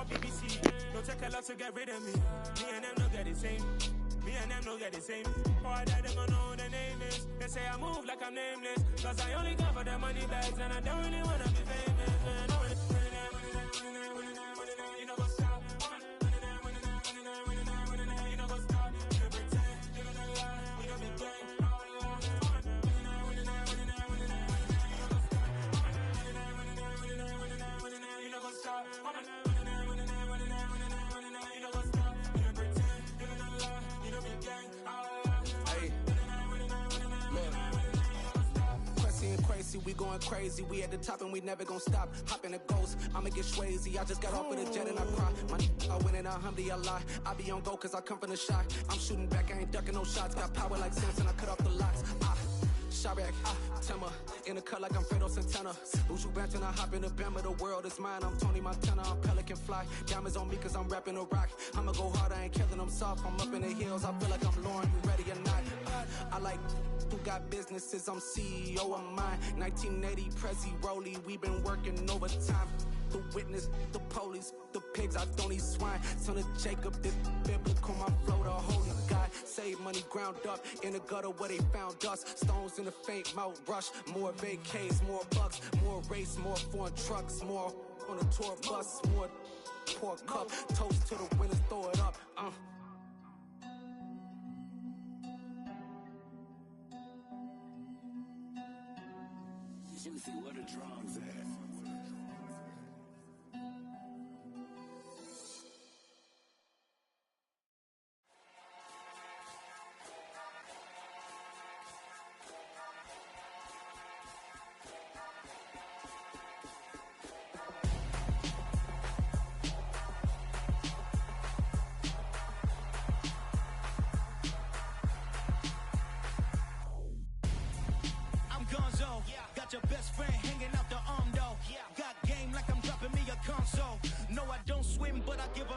on BBC. Don't take a lot to get rid of me. Me and them don't get the same. Me and them don't get the same. All that them don't know what the name is. They say I move like I'm nameless. Cause I only come for the money bags and I don't really wanna be famous. Man, you know go stop. You know go stop. You pretend, you know lie. We don't be gang. You know go stop. We going crazy, we at the top and we never gonna stop. Hop in the ghost, I'ma get swayzy. I just got off of the jet and I cry. My I win in a Humvee, I lie. I be on go cause I come from the shot. I'm shooting back, I ain't ducking no shots. Got power like Samson, I cut off the locks. Chirac, Timmer, in the cut like I'm Fredo Santana. Uju Benton, I hop in the Bama, the world is mine. I'm Tony Montana, I'm Pelican Fly. Diamonds on me cause I'm rapping a rock. I'ma go hard, I ain't killing them soft. I'm up in the hills, I feel like I'm Lauren, you ready or not? I like who got businesses, I'm CEO of mine. 1980, Prezi Rolly, we been working overtime. The witness, the police, the pigs, I don't eat swine. Son of Jacob, this biblical, my flow, the holy God. Save money ground up in the gutter where they found us. Stones in the faint mouth rush. More vacays, more bucks, more race, more foreign trucks, more on a tour bus, more pour cup. Toast to the winners, throw it up. Juicy, what a drums at. Your best friend hanging out the arm though. Got game like I'm dropping me a console. No, I don't swim, but I give a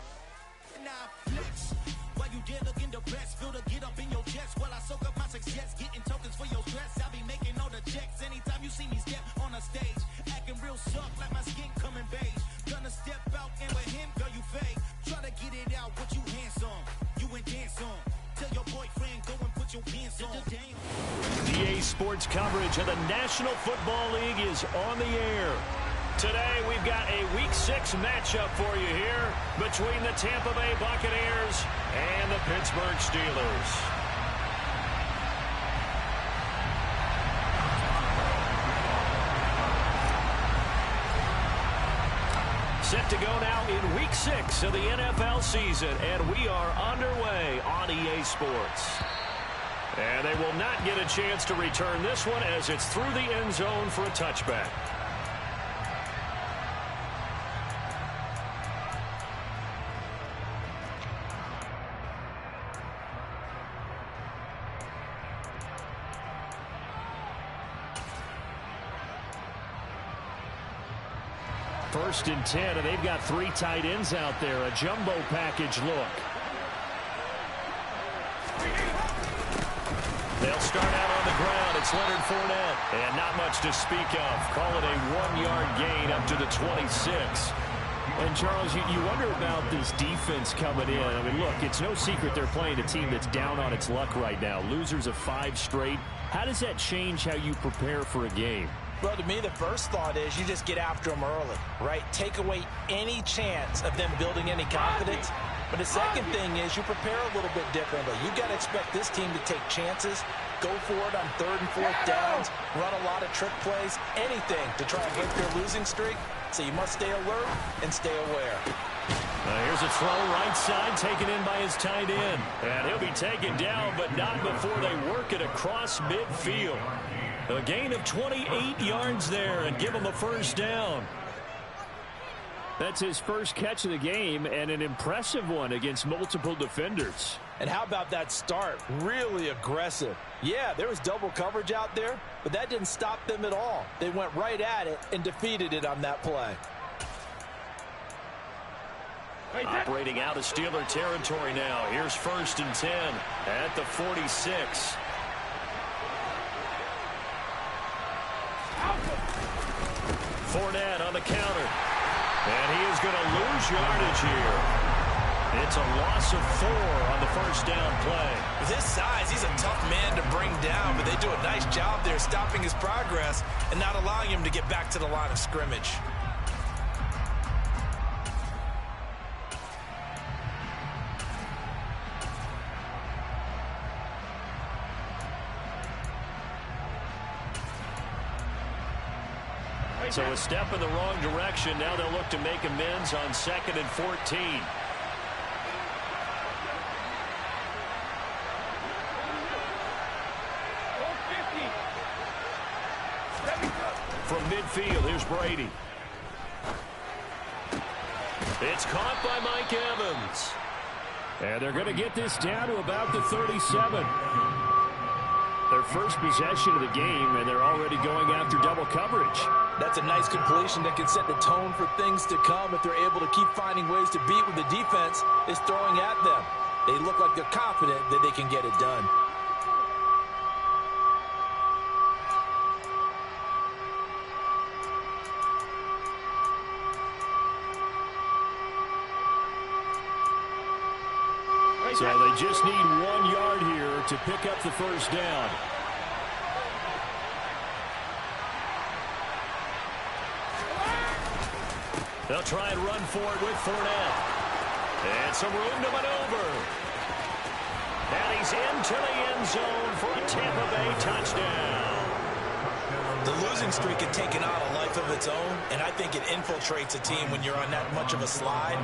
now flex. While you there looking depressed, feel the get up in your chest while I soak up my success, getting tokens for your stress. I be making all the checks anytime you see me step on a stage, acting real soft like my skin coming beige. Gonna step out and with him, girl, you fake. Try to get it out, what you handsome, you ain't dance on. Tell your boyfriend, go and put your pants on. EA Sports coverage of the National Football League is on the air. Today, we've got a Week 6 matchup for you here between the Tampa Bay Buccaneers and the Pittsburgh Steelers. Set to go now in Week 6 of the NFL season, and we are underway on EA Sports. And they will not get a chance to return this one as it's through the end zone for a touchback. First and 10, and they've got 3 tight ends out there. A jumbo package look. They'll start out on the ground. It's Leonard Fournette. And not much to speak of. Call it a 1-yard gain up to the 26. And, Charles, you wonder about this defense coming in. I mean, look, it's no secret they're playing a team that's down on its luck right now. Losers of 5 straight. How does that change how you prepare for a game? Well, to me, the first thought is you just get after them early, right? Take away any chance of them building any confidence. But the second thing is you prepare a little bit differently. You've got to expect this team to take chances, go for it on 3rd and 4th downs, run a lot of trick plays, anything to try and break their losing streak. So you must stay alert and stay aware. Here's a throw right side taken in by his tight end. And he'll be taken down, but not before they work it across midfield. A gain of 28 yards there and give him a first down. That's his first catch of the game and an impressive one against multiple defenders. And how about that start? Really aggressive. Yeah, there was double coverage out there, but that didn't stop them at all. They went right at it and defeated it on that play. Operating out of Steeler territory now. Here's 1st and 10 at the 46. Fournette on the counter. And he is going to lose yardage here. It's a loss of 4 on the first down play. With his size, he's a tough man to bring down, but they do a nice job there stopping his progress and not allowing him to get back to the line of scrimmage. So a step in the wrong direction. Now they'll look to make amends on 2nd and 14. From midfield, here's Brady. It's caught by Mike Evans. And they're going to get this down to about the 37. Their first possession of the game, and they're already going after double coverage. That's a nice completion that can set the tone for things to come if they're able to keep finding ways to beat what the defense is throwing at them. They look like they're confident that they can get it done. So they just need 1 yard here to pick up the first down. They'll try and run for it with Fournette. And some room to maneuver. And he's into the end zone for a Tampa Bay touchdown. The losing streak had taken on a life of its own, and I think it infiltrates a team when you're on that much of a slide.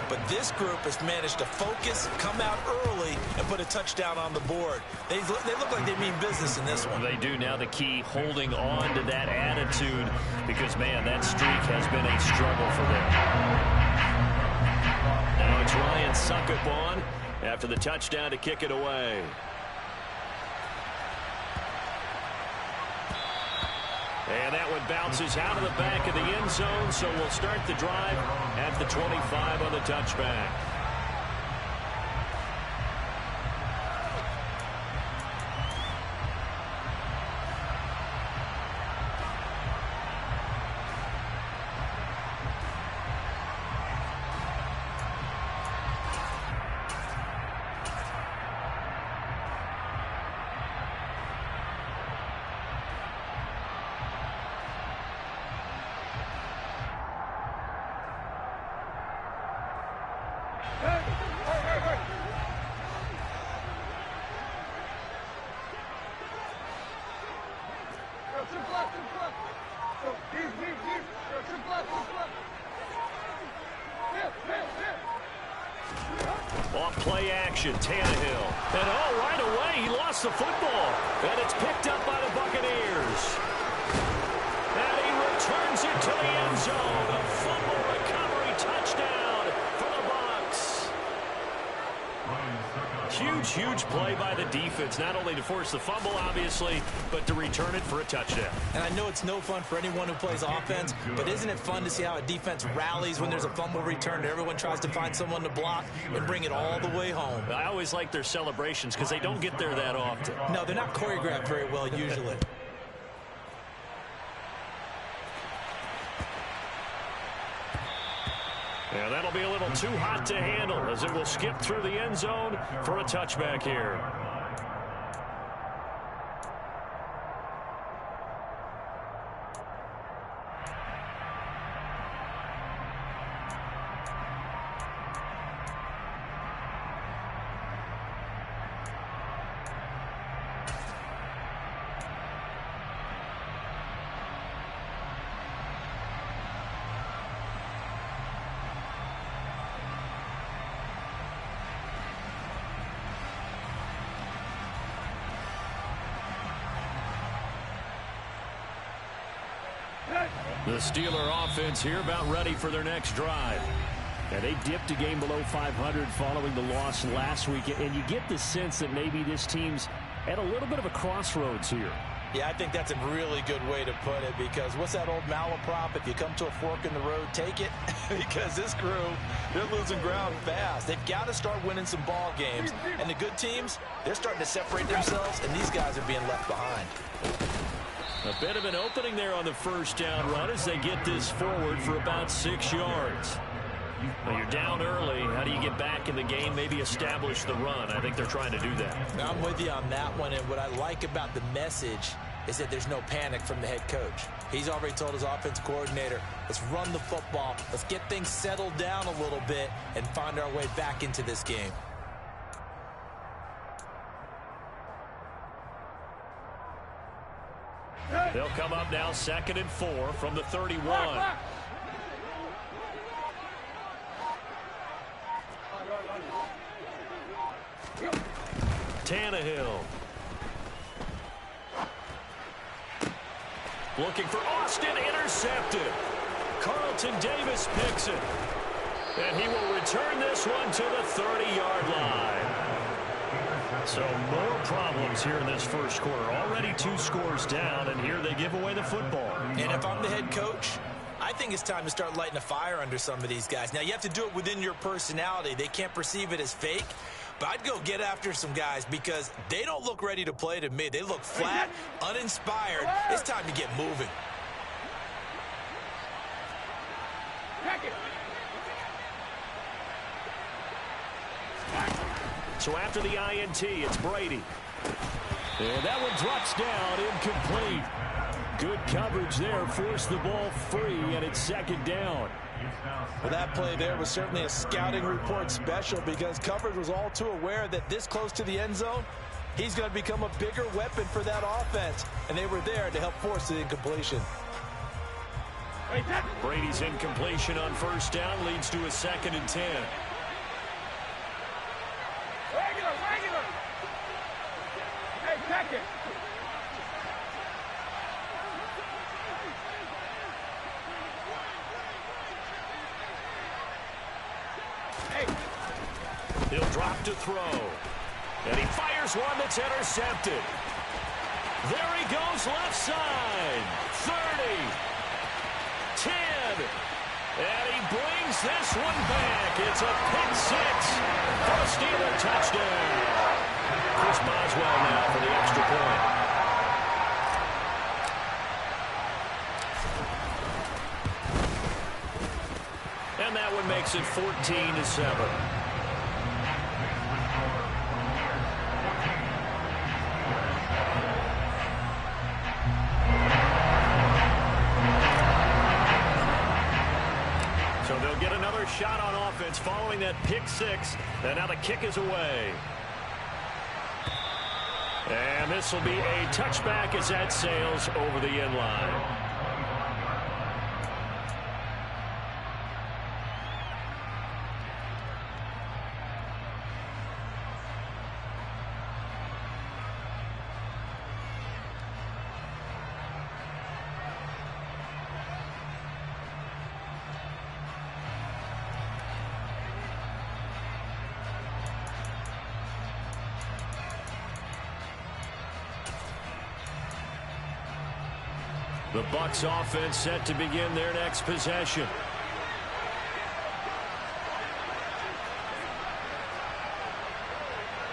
But this group has managed to focus, come out early, and put a touchdown on the board. They look like they mean business in this one. They do. Now the key, holding on to that attitude, because, man, that streak has been a struggle for them. Now it's Ryan Suckup after the touchdown to kick it away. And that one bounces out of the back of the end zone, so we'll start the drive at the 25 on the touchback. Off play action, Tannehill. And right away, he lost the football. And it's picked up by the Buccaneers. And he returns it to the end zone. A fumble recovery touchdown for the Bucs. Huge, huge play by the defense, not only to force the fumble, obviously, but to return it for a touchdown. And I know it's no fun for anyone who plays offense, but isn't it fun to see how a defense rallies when there's a fumble return? Everyone tries to find someone to block and bring it all the way home. I always like their celebrations because they don't get there that often. No, they're not choreographed very well usually. Yeah, that'll be a little too hot to handle as it will skip through the end zone for a touchback here. The Steeler offense here about ready for their next drive. And they dipped a game below 500 following the loss last week. And you get the sense that maybe this team's at a little bit of a crossroads here. Yeah, I think that's a really good way to put it, because what's that old malaprop? If you come to a fork in the road, take it. Because this crew, they're losing ground fast. They've got to start winning some ball games. And the good teams, they're starting to separate themselves, and these guys are being left behind. A bit of an opening there on the first down run as they get this forward for about 6 yards. Now you're down early. How do you get back in the game, maybe establish the run? I think they're trying to do that. Now, I'm with you on that one, and what I like about the message is that there's no panic from the head coach. He's already told his offensive coordinator, let's run the football, let's get things settled down a little bit and find our way back into this game. They'll come up now 2nd and 4 from the 31. Tannehill. Looking for Austin, intercepted. Carlton Davis picks it. And he will return this one to the 30-yard line. So more problems here in this first quarter. Already 2 scores down, and here they give away the football. And if I'm the head coach, I think it's time to start lighting a fire under some of these guys. Now, you have to do it within your personality. They can't perceive it as fake. But I'd go get after some guys because they don't look ready to play to me. They look flat, uninspired. It's time to get moving. So after the INT, it's Brady. And that one drops down, incomplete. Good coverage there, forced the ball free, and it's 2nd down. Well, that play there was certainly a scouting report special because coverage was all too aware that this close to the end zone, he's going to become a bigger weapon for that offense. And they were there to help force the incompletion. Brady's incompletion on 1st down leads to a 2nd and 10. Regular. Hey, check it. He'll drop to throw. And he fires one that's intercepted. There he goes left side. 30. 10. And he brings this one back. It's a pick 6 for a Steeler touchdown. Chris Boswell now for the extra point. And that one makes it 14-7. So they'll get another shot on offense following that pick 6. And now the kick is away. And this will be a touchback as that sails over the end line. The Bucs offense set to begin their next possession.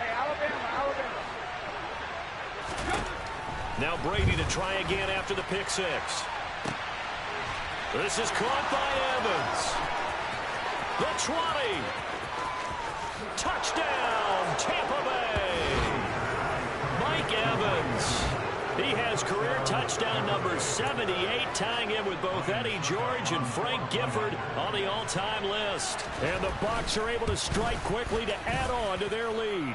Hey, Alabama. Now Brady to try again after the pick 6. This is caught by Evans. The 20. Touchdown, Tampa Bay. Mike Evans. He has career touchdown number 78, tying him with both Eddie George and Frank Gifford on the all-time list. And the Bucs are able to strike quickly to add on to their lead.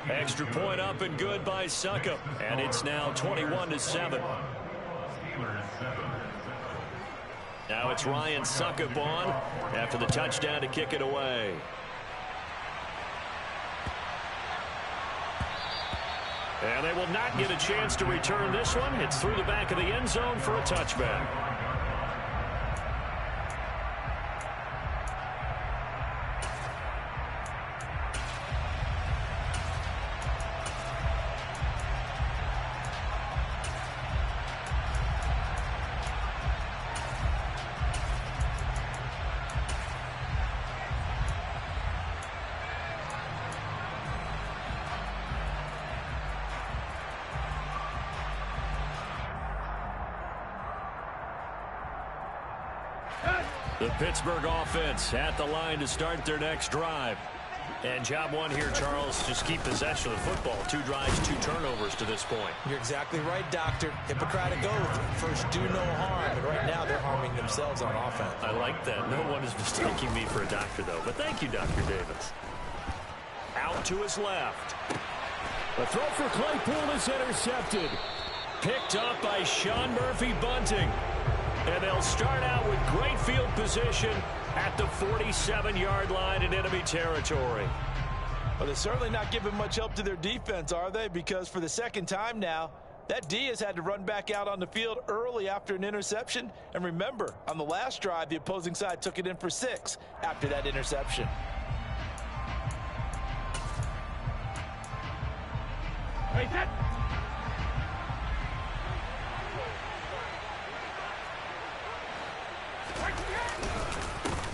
Extra point up and good by Succop. And it's now 21-7. Now it's Ryan Succop on after the touchdown to kick it away. And they will not get a chance to return this one. It's through the back of the end zone for a touchback. The Pittsburgh offense at the line to start their next drive. And job one here, Charles, just keep possession of the football. 2 drives, 2 turnovers to this point. You're exactly right, Doctor. Hippocratic oath. First, do no harm. And right now, they're harming themselves on offense. I like that. No one is mistaking me for a doctor, though. But thank you, Dr. Davis. Out to his left. The throw for Claypool is intercepted. Picked up by Sean Murphy-Bunting. And they'll start out with great field position at the 47-yard line in enemy territory. Well, they're certainly not giving much help to their defense, are they? Because for the second time now, that D has had to run back out on the field early after an interception. And remember, on the last drive, the opposing side took it in for 6 after that interception. Hey, that.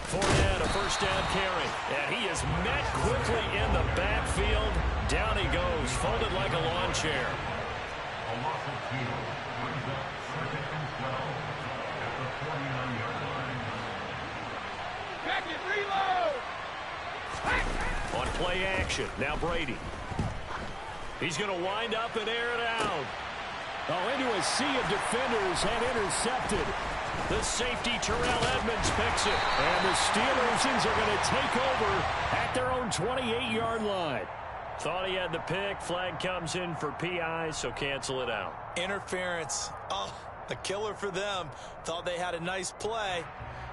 Fournette, a first down carry. And he is met quickly in the backfield. Down he goes, folded like a lawn chair. Back it, reload. On play action, now Brady. He's going to wind up and air it out. Oh, into a sea of defenders and intercepted. The safety, Terrell Edmonds, picks it. And the Steelers are going to take over at their own 28-yard line. Thought he had the pick. Flag comes in for PI, so cancel it out. Interference. Oh, a killer for them. Thought they had a nice play.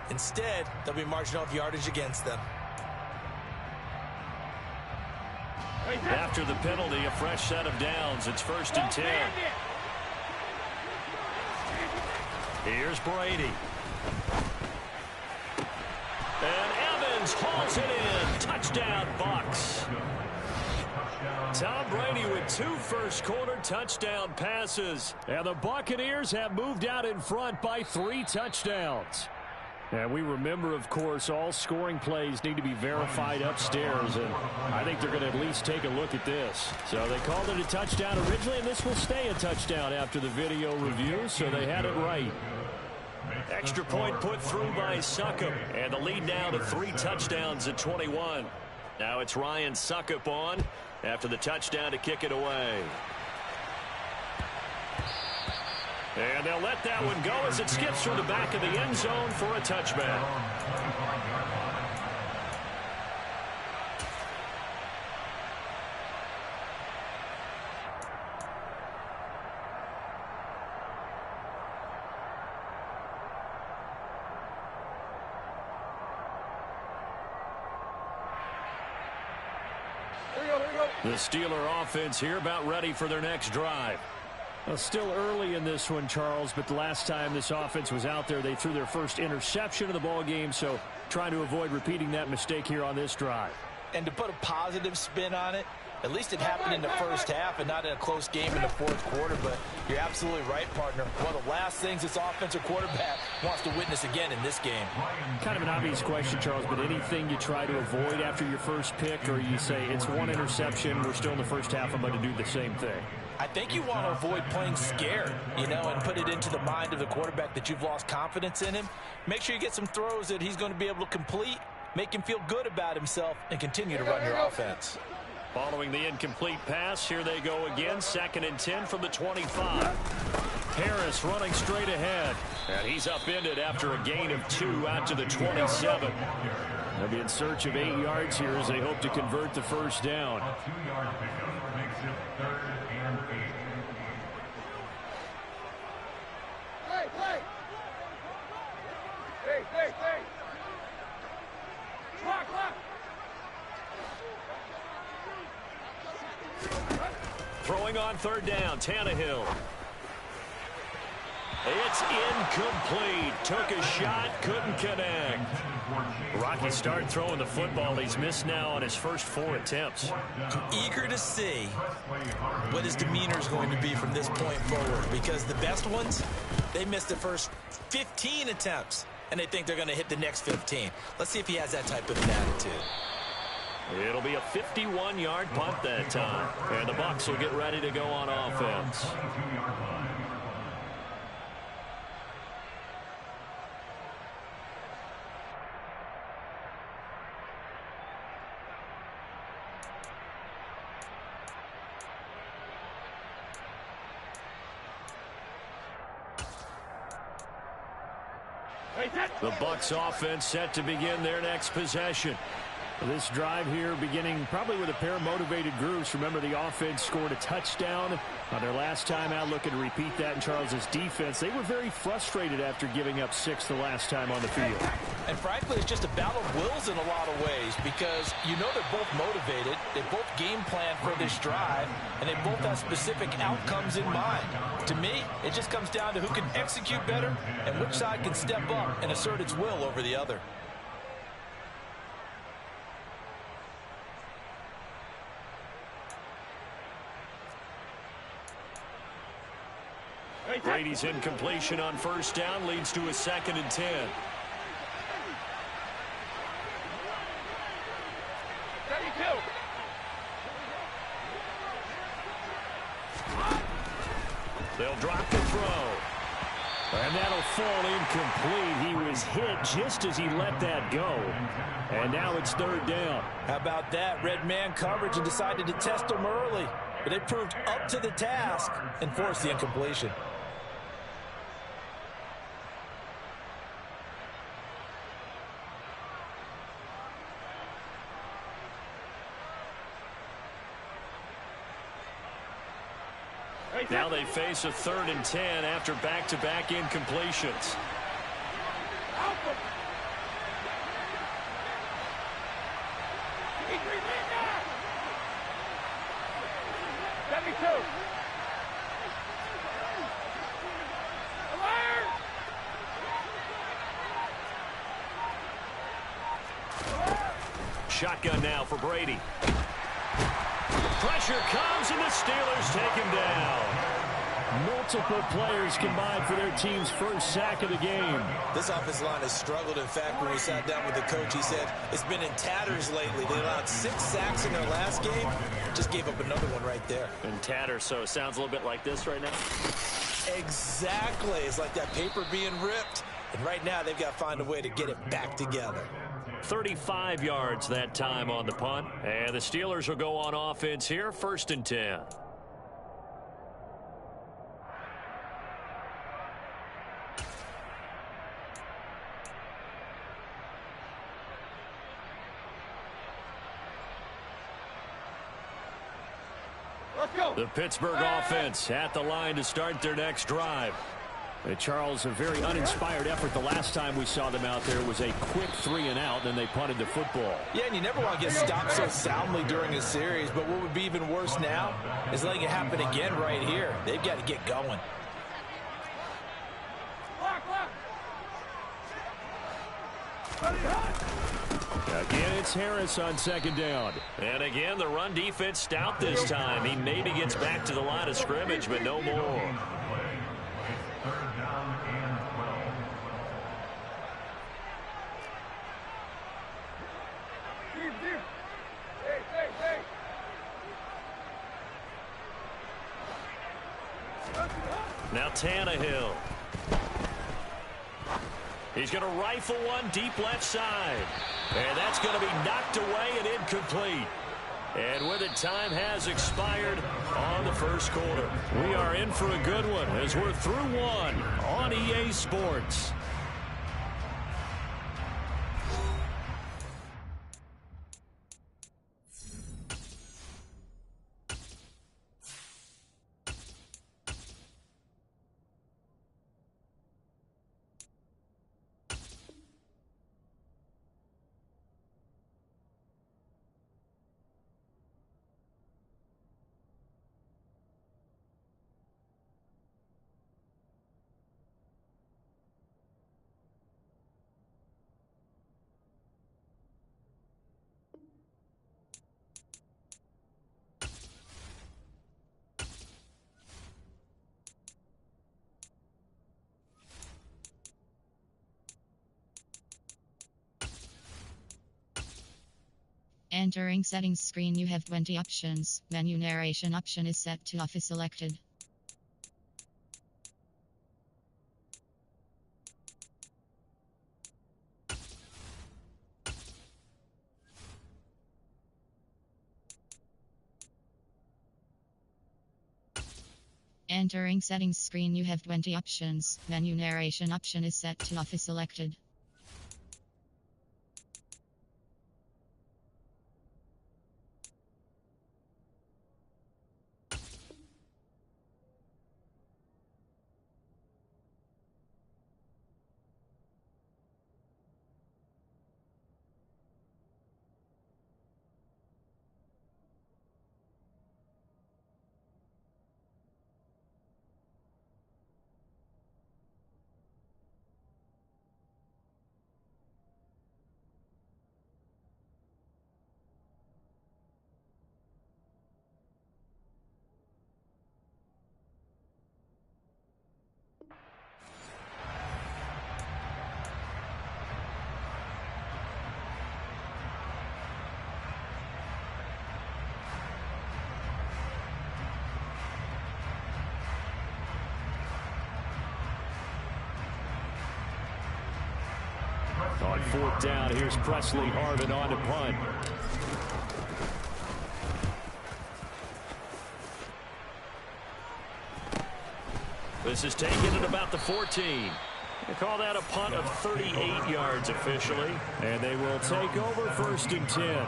Instead, they'll be marching off yardage against them. After the penalty, a fresh set of downs. It's 1st and 10. Here's Brady. And Evans hauls it in. Touchdown, Bucs. Tom Brady with 2 first-quarter touchdown passes. And the Buccaneers have moved out in front by 3 touchdowns. And we remember, of course, all scoring plays need to be verified upstairs, and I think they're going to at least take a look at this. So they called it a touchdown originally, and this will stay a touchdown after the video review, so they had it right. Extra point put through by Succop, and the lead now to 3 touchdowns at 21. Now it's Ryan Succop on after the touchdown to kick it away. And they'll let that one go as it skips from the back of the end zone for a touchback. The Steeler offense here about ready for their next drive. Well, still early in this one, Charles, but the last time this offense was out there, they threw their first interception of the ball game, so trying to avoid repeating that mistake here on this drive. And to put a positive spin on it, at least it happened in the first half and not in a close game in the 4th quarter, but you're absolutely right, partner. One of the last things this offensive quarterback wants to witness again in this game. Kind of an obvious question, Charles, but anything you try to avoid after your first pick, or you say it's 1 interception, we're still in the first half, I'm going to do the same thing? I think you want to avoid playing scared, and put it into the mind of the quarterback that you've lost confidence in him. Make sure you get some throws that he's going to be able to complete, make him feel good about himself, and continue to run your offense. Following the incomplete pass, here they go again. 2nd and 10 from the 25. Harris running straight ahead. And he's upended after a gain of 2 out to the 27. They'll be in search of 8 yards here as they hope to convert the first down. Throwing on 3rd down, Tannehill. It's incomplete. Took a shot, couldn't connect. Rocky start throwing the football. He's missed now on his first 4 attempts. I'm eager to see what his demeanor is going to be from this point forward, because the best ones, they missed the first 15 attempts, and they think they're going to hit the next 15. Let's see if he has that type of an attitude. It'll be a 51-yard punt that time. And the Bucs will get ready to go on offense. The Bucs offense set to begin their next possession. This drive here beginning probably with a pair of motivated groups. Remember, the offense scored a touchdown on their last time out, looking to repeat that in Charles' defense. They were very frustrated after giving up 6 the last time on the field. And frankly, it's just a battle of wills in a lot of ways, because you know they're both motivated, they both game plan for this drive, and they both have specific outcomes in mind. To me, it just comes down to who can execute better and which side can step up and assert its will over the other. Brady's incompletion on first down leads to a 2nd and 10. They'll drop the throw. And that'll fall incomplete. He was hit just as he let that go. And now it's 3rd down. How about that? Red man coverage and decided to test him early. But they proved up to the task and forced the incompletion. Now they face a 3rd and 10 after back-to-back incompletions. Shotgun now for Brady. Pressure comes, and the Steelers take him down. Multiple players combined for their team's first sack of the game. This offensive line has struggled. In fact, when we sat down with the coach, he said it's been in tatters lately. They allowed 6 sacks in their last game. Just gave up another one right there. In tatters, so it sounds a little bit like this right now? Exactly. It's like that paper being ripped. And right now, they've got to find a way to get it back together. 35 yards that time on the punt. And the Steelers will go on offense here, 1st and 10. The Pittsburgh offense at the line to start their next drive. Charles, a very uninspired effort the last time we saw them out there. Was a quick 3 and out, then they punted the football. Yeah, and you never want to get stopped so soundly during a series, but what would be even worse now is letting it happen again right here. They've got to get going. Again, it's Harris on 2nd down. And again, the run defense stout this time. He maybe gets back to the line of scrimmage, but no more. Now Tannehill. He's going to rifle one deep left side. And that's going to be knocked away and incomplete. And with it, time has expired on the first quarter. We are in for a good one as we're through one on EA Sports. Entering settings screen, you have 20 options. Menu narration option is set to off is selected. entering settings screen, you have 20 options. Menu narration option is set to off is selected. On fourth down, here's Presley Harvin on to punt. This is taken at about the 14. They call that a punt of 38 yards officially. And they will take over first and 10.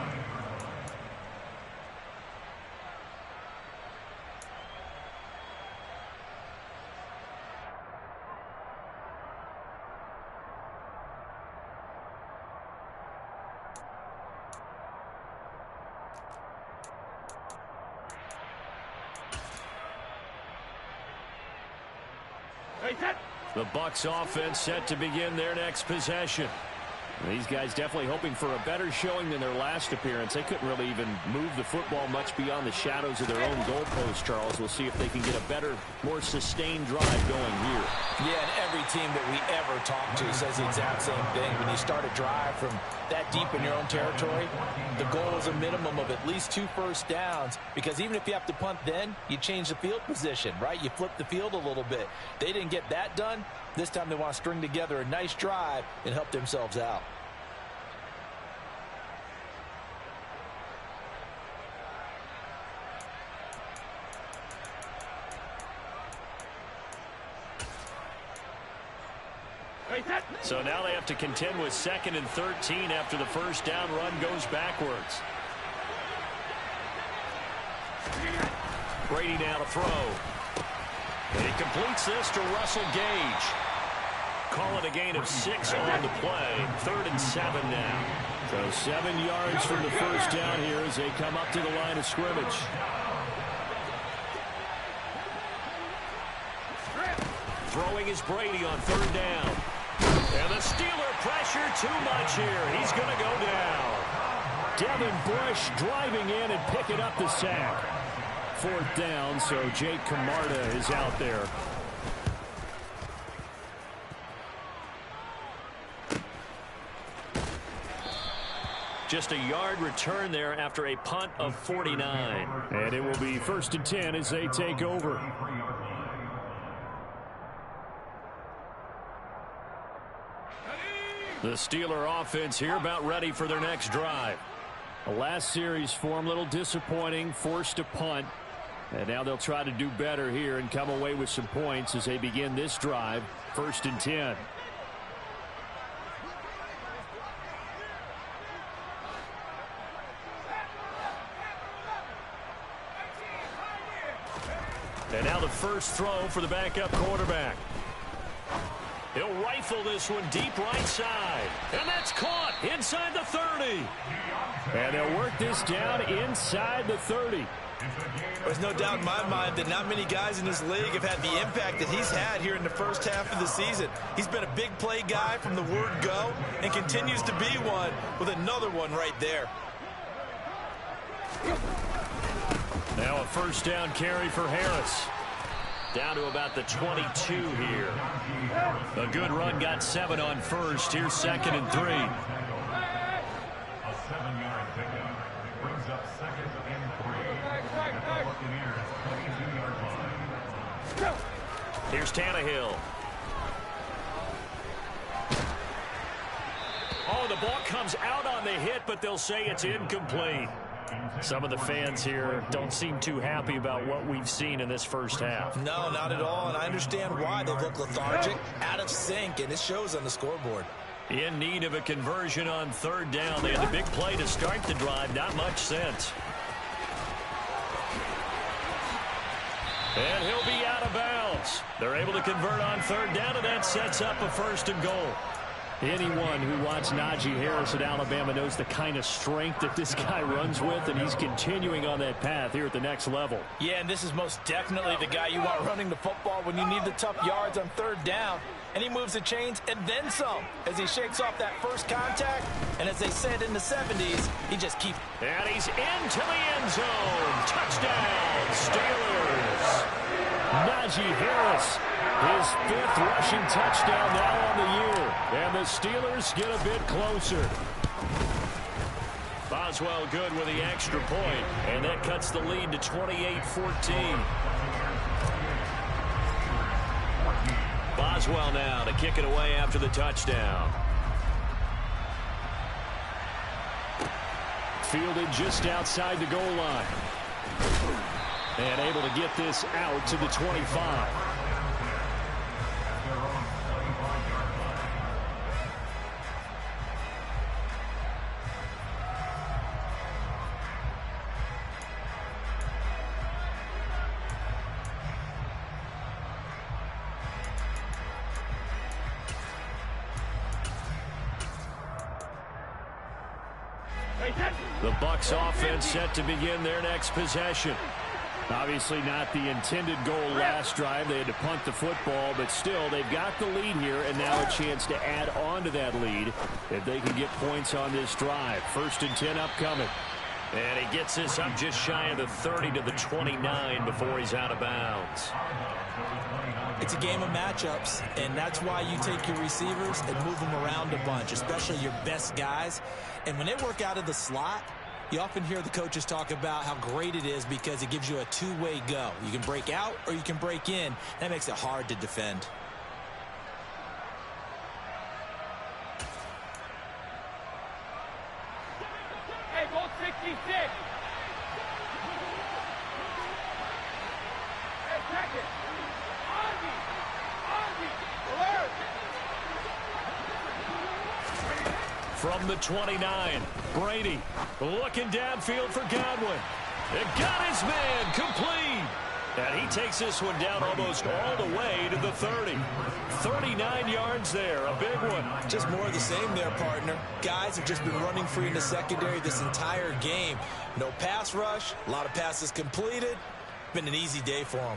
The Bucs offense set to begin their next possession. These guys definitely hoping for a better showing than their last appearance. They couldn't really even move the football much beyond the shadows of their own goalpost, Charles. We'll see if they can get a better, more sustained drive going here. Yeah, and every team that we ever talk to says the exact same thing. When you start a drive from that deep in your own territory, the goal is a minimum of at least 2 first downs, because even if you have to punt then, you change the field position, right? You flip the field a little bit. They didn't get that done. This time they want to string together a nice drive and help themselves out. So now they have to contend with 2nd and 13 after the first down run goes backwards. Brady now to throw. And he completes this to Russell Gage. Call it a gain of 6 on the play. 3rd and 7 now. So 7 yards from the first down here as they come up to the line of scrimmage. Throwing is Brady on 3rd down. And the Steeler pressure too much here. He's going to go down. Devin Bush driving in and picking up the sack. 4th down, so Jake Camarda is out there. Just a yard return there after a punt of 49. And it will be 1st and 10 as they take over. The Steeler offense here about ready for their next drive. The last series for them, a little disappointing, forced a punt. And now they'll try to do better here and come away with some points as they begin this drive. 1st and 10. And now the first throw for the backup quarterback. He'll rifle this one deep right side. And that's caught inside the 30. And they'll work this down inside the 30. There's no doubt in my mind that not many guys in this league have had the impact that he's had here in the first half of the season. He's been a big play guy from the word go and continues to be one with another one right there. Now a first down carry for Harris. Down to about the 22 here. A good run got 7 on first. Here's 2nd and 3. A 7-yard pickup brings up 2nd and 3. The Buccaneers 22-yard line. Here's Tannehill. Oh, the ball comes out on the hit, but they'll say it's incomplete. Some of the fans here don't seem too happy about what we've seen in this first half. No, not at all, and I understand why. They look lethargic, out of sync, and it shows on the scoreboard. In need of a conversion on third down. They had the big play to start the drive. Not much sense. And he'll be out of bounds. They're able to convert on third down, and that sets up a first and goal. Anyone who watched Najee Harris at Alabama knows the kind of strength that this guy runs with, and he's continuing on that path here at the next level. Yeah, and this is most definitely the guy you want running the football when you need the tough yards on third down. And he moves the chains and then some as he shakes off that first contact. And as they said in the 70s, he just keeps. And he's into the end zone. Touchdown, Steelers. Najee Harris, his 5th rushing touchdown now on the year. And the Steelers get a bit closer. Boswell good with the extra point, and that cuts the lead to 28-14. Boswell now to kick it away after the touchdown. Fielded just outside the goal line. And able to get this out to the 25. The Bucs offense set to begin their next possession. Obviously not the intended goal last drive. They had to punt the football, but still they've got the lead here and now a chance to add on to that lead if they can get points on this drive. 1st and 10 upcoming. And he gets this up just shy of the 30 to the 29 before he's out of bounds. It's a game of matchups, and that's why you take your receivers and move them around a bunch, especially your best guys. And when they work out of the slot, you often hear the coaches talk about how great it is because it gives you a two-way go. You can break out or you can break in. That makes it hard to defend. Hey, go 66. Hey, check it. Alert. From the 29, Brady looking downfield for Godwin. It got his man complete. And he takes this one down almost all the way to the 30. 39 yards there, a big one. Just more of the same there, partner. Guys have just been running free in the secondary this entire game. No pass rush, a lot of passes completed. Been an easy day for them.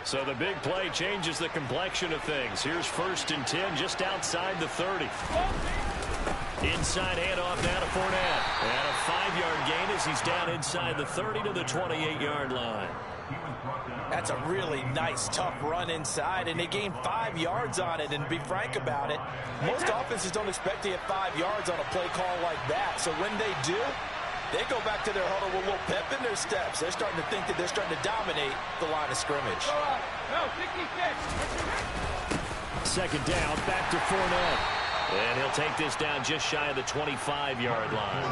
So the big play changes the complexion of things. Here's 1st and 10 just outside the 30. Inside handoff now to Fournette. And a 5-yard gain as he's down inside the 30 to the 28-yard line. That's a really nice, tough run inside, and they gained 5 yards on it. And to be frank about it, most offenses don't expect to get 5 yards on a play call like that. So when they do, they go back to their huddle with a little pep in their steps. They're starting to think that they're starting to dominate the line of scrimmage. No, 66. 2nd down, back to Fournette. And he'll take this down just shy of the 25-yard line.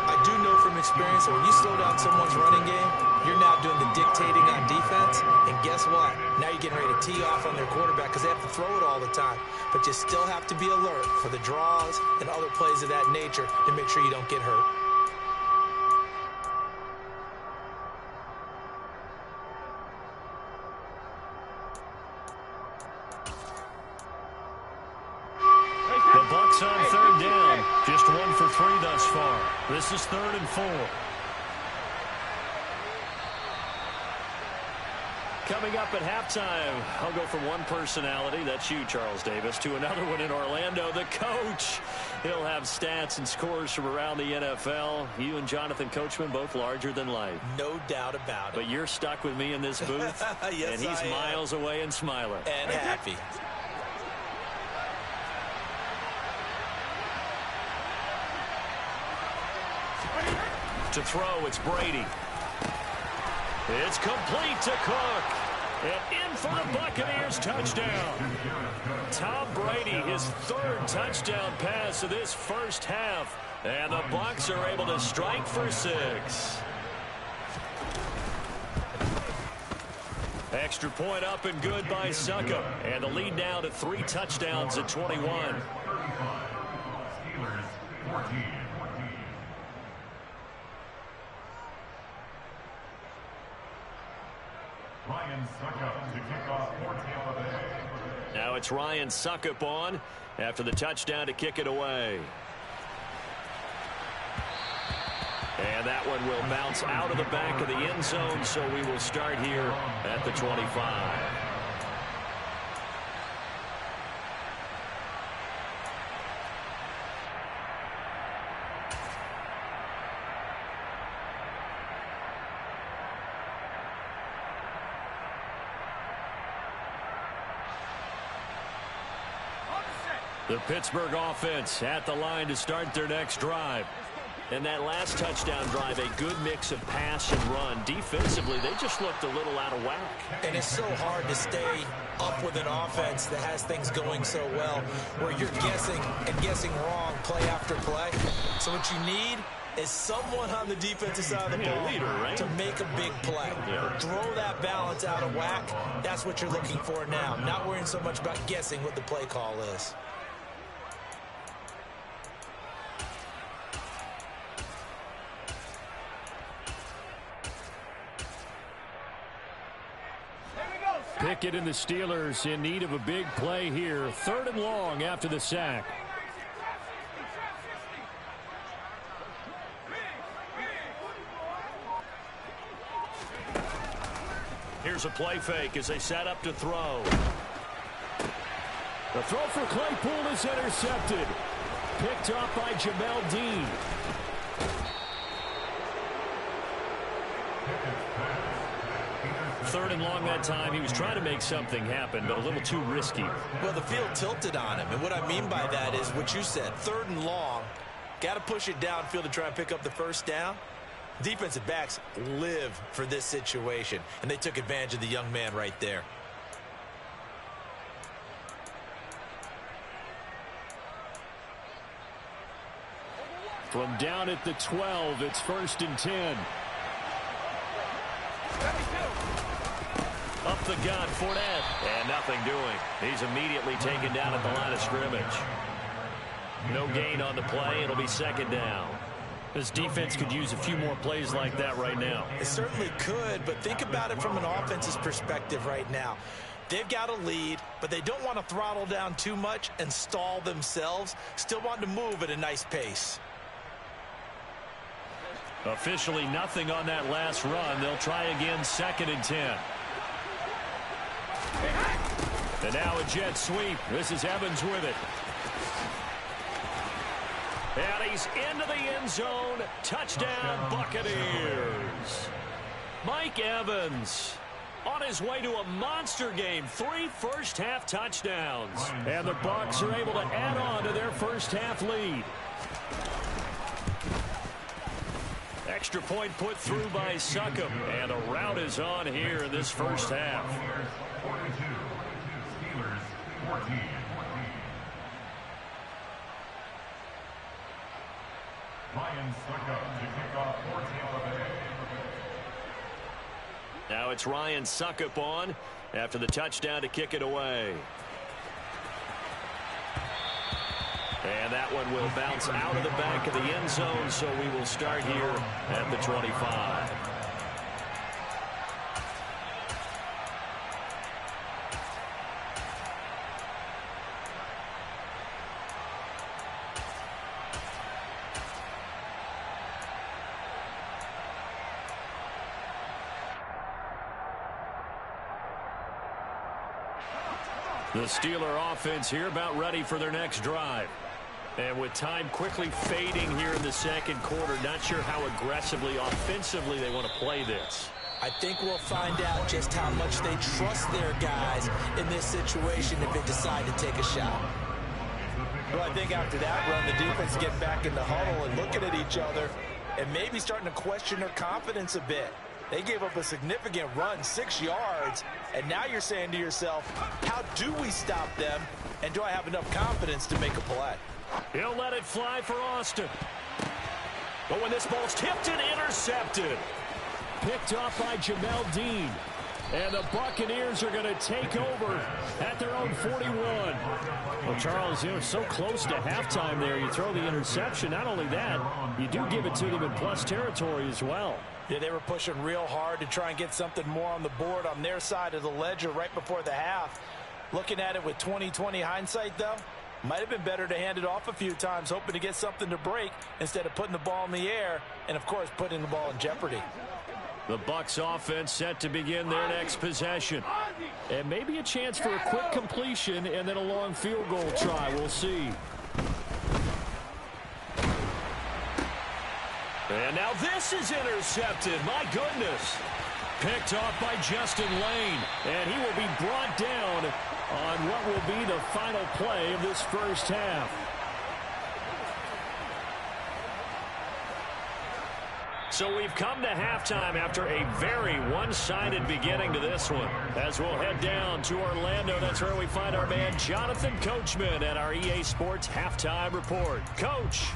I do know from experience that when you slow down someone's running game, you're now doing the dictating on defense. And guess what? Now you're getting ready to tee off on their quarterback because they have to throw it all the time. But you still have to be alert for the draws and other plays of that nature to make sure you don't get hurt. On 3rd down, just 1 for 3 thus far. This is 3rd and 4. Coming up at halftime, I'll go from one personality, that's you, Charles Davis, to another one in Orlando, the coach. He'll have stats and scores from around the NFL. You and Jonathan Coachman, both larger than life. No doubt about it. But you're stuck with me in this booth, yes, and he's miles away and smiling. And happy. To throw, it's Brady. It's complete to Cook. And in for the Buccaneers touchdown. Tom Brady, his third touchdown pass of this first half. And the Bucs are able to strike for 6. Extra point up and good by Succop. And the lead now to 3 touchdowns at 21. Steelers 14. Ryan Succop to kick off for Tampa Bay. Now it's Ryan Succop on after the touchdown to kick it away. And that one will bounce out of the back of the end zone, so we will start here at the 25. The Pittsburgh offense at the line to start their next drive. And that last touchdown drive, a good mix of pass and run. Defensively, they just looked a little out of whack. And it's so hard to stay up with an offense that has things going so well, where you're guessing and guessing wrong play after play. So what you need is someone on the defensive side of the ball to make a big play. Throw that balance out of whack. That's what you're looking for now. Not worrying so much about guessing what the play call is. Pickett and the Steelers in need of a big play here. 3rd and long after the sack. Here's a play fake as they set up to throw. The throw for Claypool is intercepted. Picked off by Jamel Dean. Third and long that time. He was trying to make something happen, but a little too risky. Well, the field tilted on him, and what I mean by that is what you said. 3rd and long, got to push it downfield to try and pick up the first down. Defensive backs live for this situation, and they took advantage of the young man right there. From down at the 12, it's 1st and 10. Up the gun, Fournette. And nothing doing. He's immediately taken down at the line of scrimmage. No gain on the play. It'll be 2nd down. This defense could use a few more plays like that right now. It certainly could, but think about it from an offense's perspective right now. They've got a lead, but they don't want to throttle down too much and stall themselves. Still want to move at a nice pace. Officially nothing on that last run. They'll try again, 2nd and 10. And now a jet sweep. This is Evans with it. And he's into the end zone. Touchdown, Buccaneers. Mike Evans on his way to a monster game. 3 first-half touchdowns. And the Bucs are able to add on to their first-half lead. Extra point put through by Succop. And a rout is on here in this first half. 42, Steelers 14. Ryan Succop to kick off for Tampa Bay. Now it's Ryan Succop on after the touchdown to kick it away. And that one will bounce out of the back of the end zone, so we will start here at the 25. The Steeler offense here about ready for their next drive. And with time quickly fading here in the second quarter, not sure how aggressively, offensively they want to play this. I think we'll find out just how much they trust their guys in this situation if they decide to take a shot. Well, I think after that run, the defense get back in the huddle and looking at each other and maybe starting to question their confidence a bit. They gave up a significant run, 6 yards, and now you're saying to yourself, how do we stop them, and do I have enough confidence to make a play? He'll let it fly for Austin. But when this ball's tipped and intercepted. Picked off by Jamel Dean. And the Buccaneers are going to take over at their own 41. Well, Charles, so close to halftime there. You throw the interception. Not only that, you do give it to them in plus territory as well. Yeah, they were pushing real hard to try and get something more on the board on their side of the ledger right before the half. Looking at it with 20/20 hindsight, though, might have been better to hand it off a few times, hoping to get something to break instead of putting the ball in the air and, of course, putting the ball in jeopardy. The Bucs offense set to begin their next possession. And maybe a chance for a quick completion and then a long field goal try. We'll see. And now this is intercepted. My goodness. Picked off by Justin Lane. And he will be brought down on what will be the final play of this first half. So we've come to halftime after a very one-sided beginning to this one. As we'll head down to Orlando, that's where we find our man Jonathan Coachman at our EA Sports Halftime Report. Coach.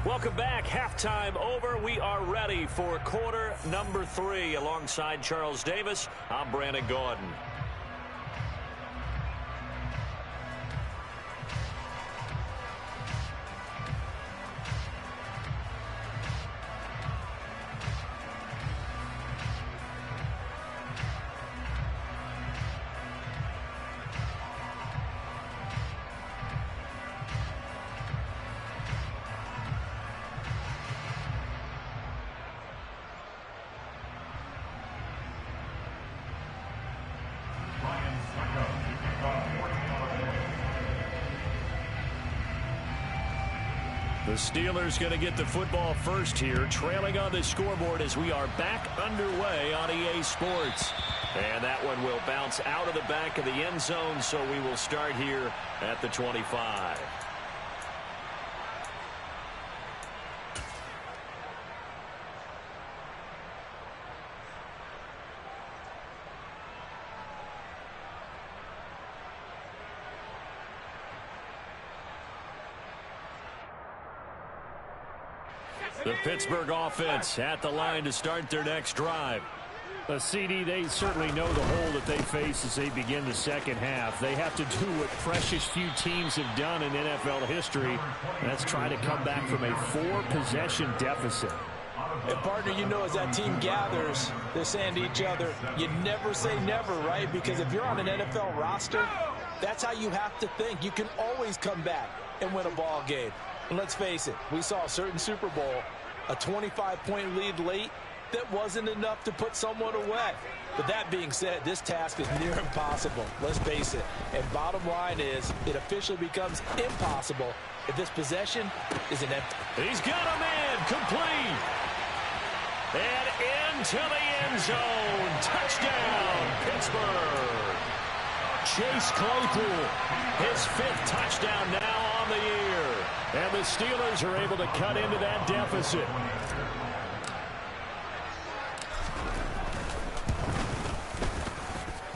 Welcome back. Halftime over. We are ready for quarter number 3. Alongside Charles Davis, I'm Brandon Gordon. The Steelers going to get the football first here, trailing on the scoreboard as we are back underway on EA Sports. And that one will bounce out of the back of the end zone, so we will start here at the 25. The Pittsburgh offense at the line to start their next drive. The CD, they certainly know the hole that they face as they begin the second half. They have to do what precious few teams have done in NFL history, and that's try to come back from a 4-possession deficit. And partner, as that team gathers, they're saying to each other, you never say never, right? Because if you're on an NFL roster, that's how you have to think. You can always come back and win a ball game. And let's face it, we saw a certain Super Bowl, a 25-point lead late, that wasn't enough to put someone away. But that being said, this task is near impossible. Let's face it. And bottom line is, it officially becomes impossible if this possession is an empty. He's got him in, complete. And into the end zone. Touchdown, Pittsburgh. Chase Claypool, his 5th touchdown now on the year. And the Steelers are able to cut into that deficit.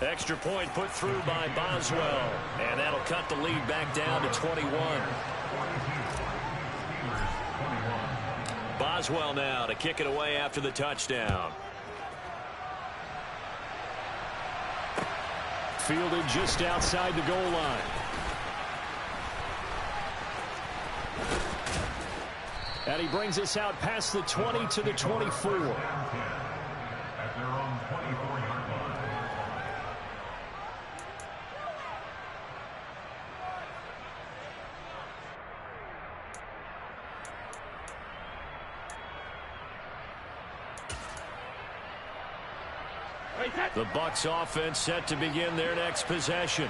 Extra point put through by Boswell. And that'll cut the lead back down to 21. Boswell now to kick it away after the touchdown. Fielded just outside the goal line. And he brings us out past the 20 to the 24. At their own 24-yard line. The Bucs offense set to begin their next possession.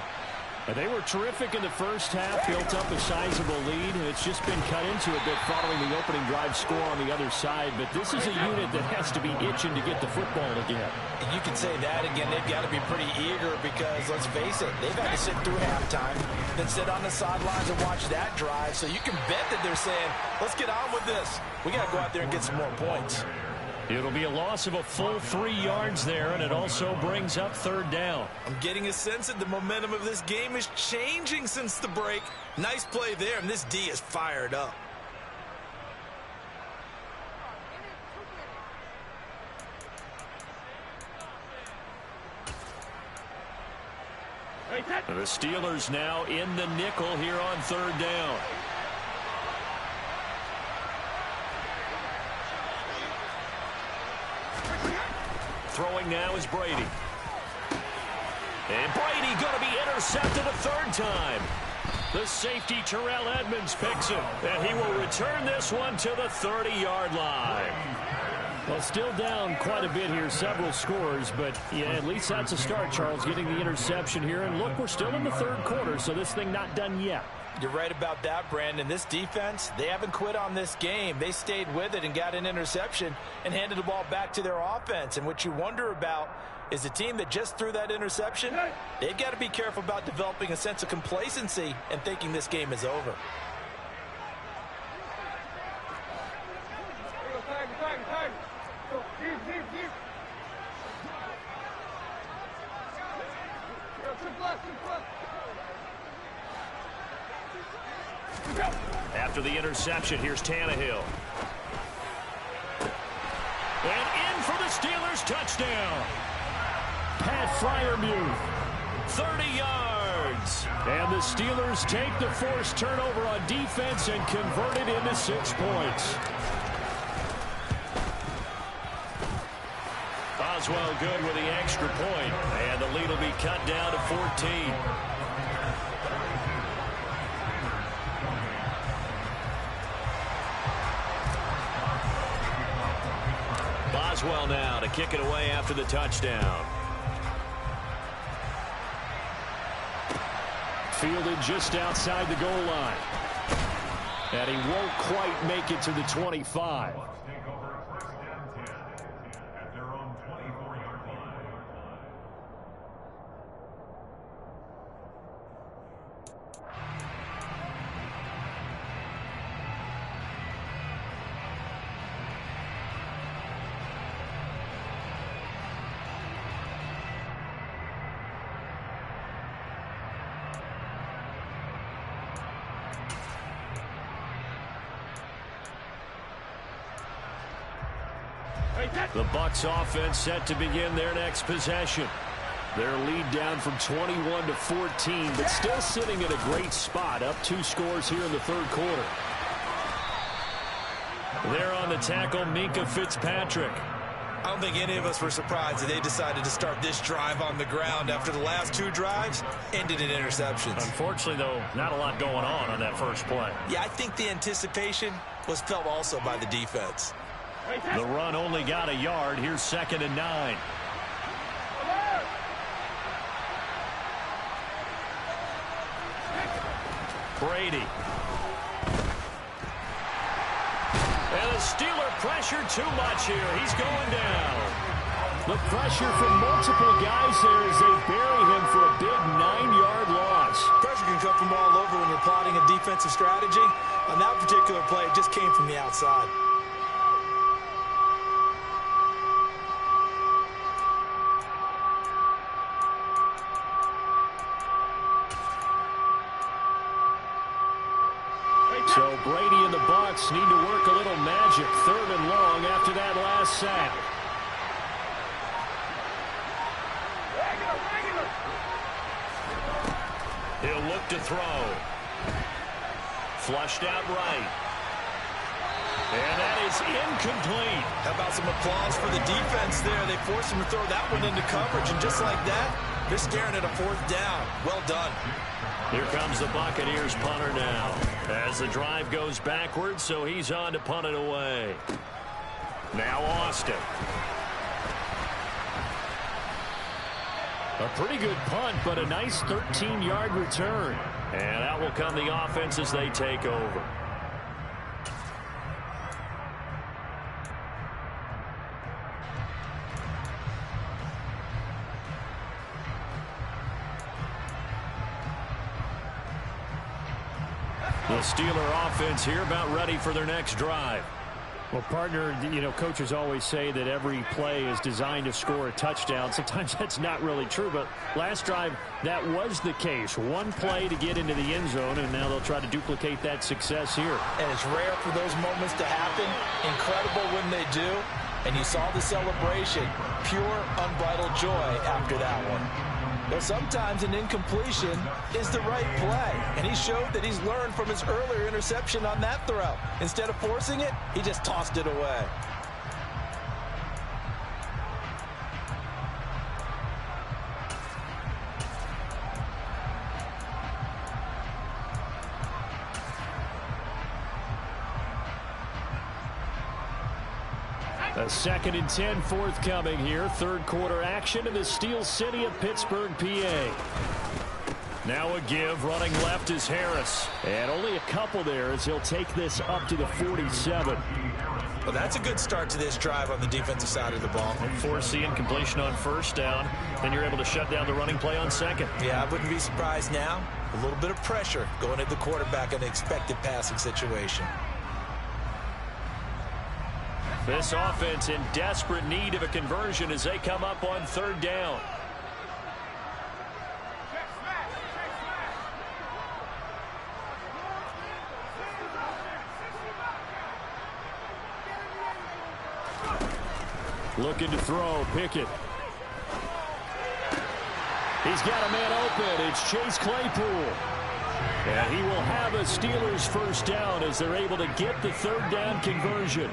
And they were terrific in the first half, built up a sizable lead, and it's just been cut into a bit following the opening drive score on the other side. But this is a unit that has to be itching to get the football again. You can say that again. They've got to be pretty eager because, let's face it, they've had to sit through halftime, then sit on the sidelines and watch that drive. So you can bet that they're saying, let's get on with this. We got to go out there and get some more points. It'll be a loss of a full 3 yards there, and it also brings up third down. I'm getting a sense that the momentum of this game is changing since the break. Nice play there, and this D is fired up. The Steelers now in the nickel here on third down. Throwing now is Brady. And Brady going to be intercepted a third time. The safety Terrell Edmonds picks it, and he will return this one to the 30-yard line. Well, still down quite a bit here, several scores, but yeah, at least that's a start, Charles, getting the interception here. And look, we're still in the third quarter, so this thing not done yet. You're right about that, Brandon. This defense, they haven't quit on this game. They stayed with it and got an interception and handed the ball back to their offense. And what you wonder about is the team that just threw that interception, they've got to be careful about developing a sense of complacency and thinking this game is over. After the interception, here's Tannehill. And in for the Steelers touchdown. Pat Freiermuth, 30 yards. And the Steelers take the forced turnover on defense and convert it into 6 points. Boswell good with the extra point, and the lead will be cut down to 14. Boswell now to kick it away after the touchdown. Fielded just outside the goal line. And he won't quite make it to the 25. The Bucs offense set to begin their next possession. Their lead down from 21 to 14, but still sitting at a great spot, up 2 scores here in the third quarter. There on the tackle, Minkah Fitzpatrick. I don't think any of us were surprised that they decided to start this drive on the ground after the last 2 drives ended in interceptions. Unfortunately, though, not a lot going on that first play. Yeah, I think the anticipation was felt also by the defense. The run only got a yard. Here's 2nd and 9. Brady. And the Steeler pressure too much here. He's going down. The pressure from multiple guys there as they bury him for a big 9-yard loss. Pressure can come from all over when you're plotting a defensive strategy. On that particular play, it just came from the outside. So Brady and the Bucs need to work a little magic. 3rd and long after that last sack. He'll look to throw. Flushed out right. And that is incomplete. How about some applause for the defense there? They forced him to throw that one into coverage, and just like that, they're staring at a 4th down. Well done. Here comes the Buccaneers punter now. As the drive goes backwards, so he's on to punt it away. Now Austin. A pretty good punt, but a nice 13-yard return. And out will come the offense as they take over. The Steeler offense here about ready for their next drive. Well, partner, coaches always say that every play is designed to score a touchdown. Sometimes that's not really true, but last drive, that was the case. One play to get into the end zone, and now they'll try to duplicate that success here. And it's rare for those moments to happen. Incredible when they do. And you saw the celebration. Pure, unbridled joy after that one. Well, sometimes an incompletion is the right play. And he showed that he's learned from his earlier interception on that throw. Instead of forcing it, he just tossed it away. A 2nd and 10 forthcoming here. Third quarter action in the Steel City of Pittsburgh, PA. Now a give. Running left is Harris. And only a couple there as he'll take this up to the 47. Well, that's a good start to this drive on the defensive side of the ball. Force the incompletion on first down. Then you're able to shut down the running play on second. Yeah, I wouldn't be surprised now. A little bit of pressure going at the quarterback in an expected passing situation. This offense in desperate need of a conversion as they come up on third down. Looking to throw. Pickett. He's got a man open. It's Chase Claypool. And he will have a Steelers first down as they're able to get the third down conversion.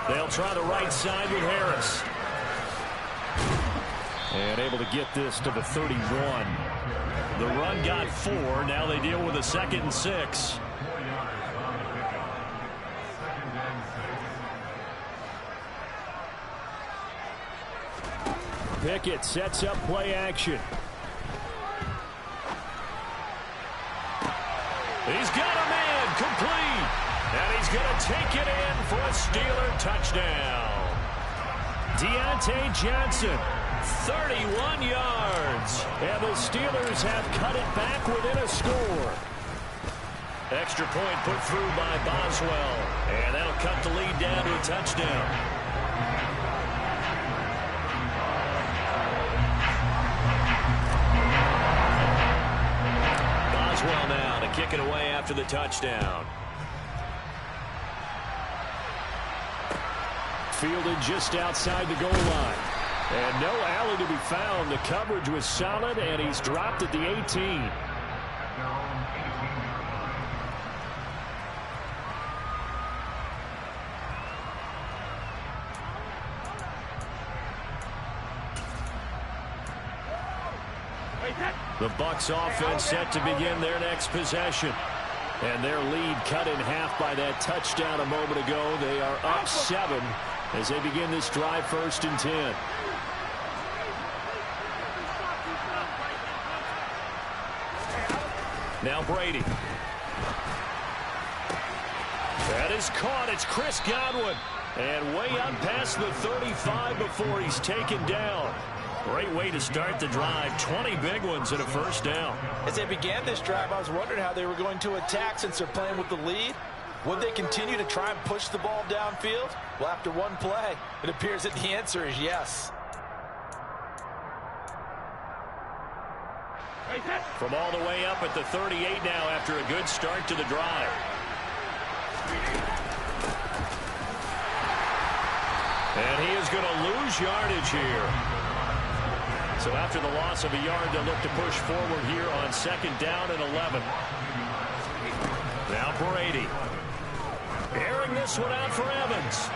They'll try the right side with Harris. And able to get this to the 31. The run got 4. Now they deal with a 2nd and 6. Pickett sets up play action. He's got a man complete. And he's going to take it in for a Steeler touchdown. Deontay Johnson, 31 yards. And the Steelers have cut it back within a score. Extra point put through by Boswell. And that'll cut the lead down to a touchdown. Boswell now to kick it away after the touchdown. Fielded just outside the goal line. And no alley to be found. The coverage was solid, and he's dropped at the 18. The Bucs offense set to begin their next possession. And their lead cut in half by that touchdown a moment ago. They are up 7 as they begin this drive, 1st and 10. Now Brady. That is caught. It's Chris Godwin. And way up past the 35 before he's taken down. Great way to start the drive. 20 big ones and a first down. As they began this drive, I was wondering how they were going to attack since they're playing with the lead. Would they continue to try and push the ball downfield? Well, after one play, it appears that the answer is yes. From all the way up at the 38 now after a good start to the drive. And he is going to lose yardage here. So after the loss of a yard, they'll look to push forward here on 2nd down and 11. Now Brady. Airing this one out for Evans.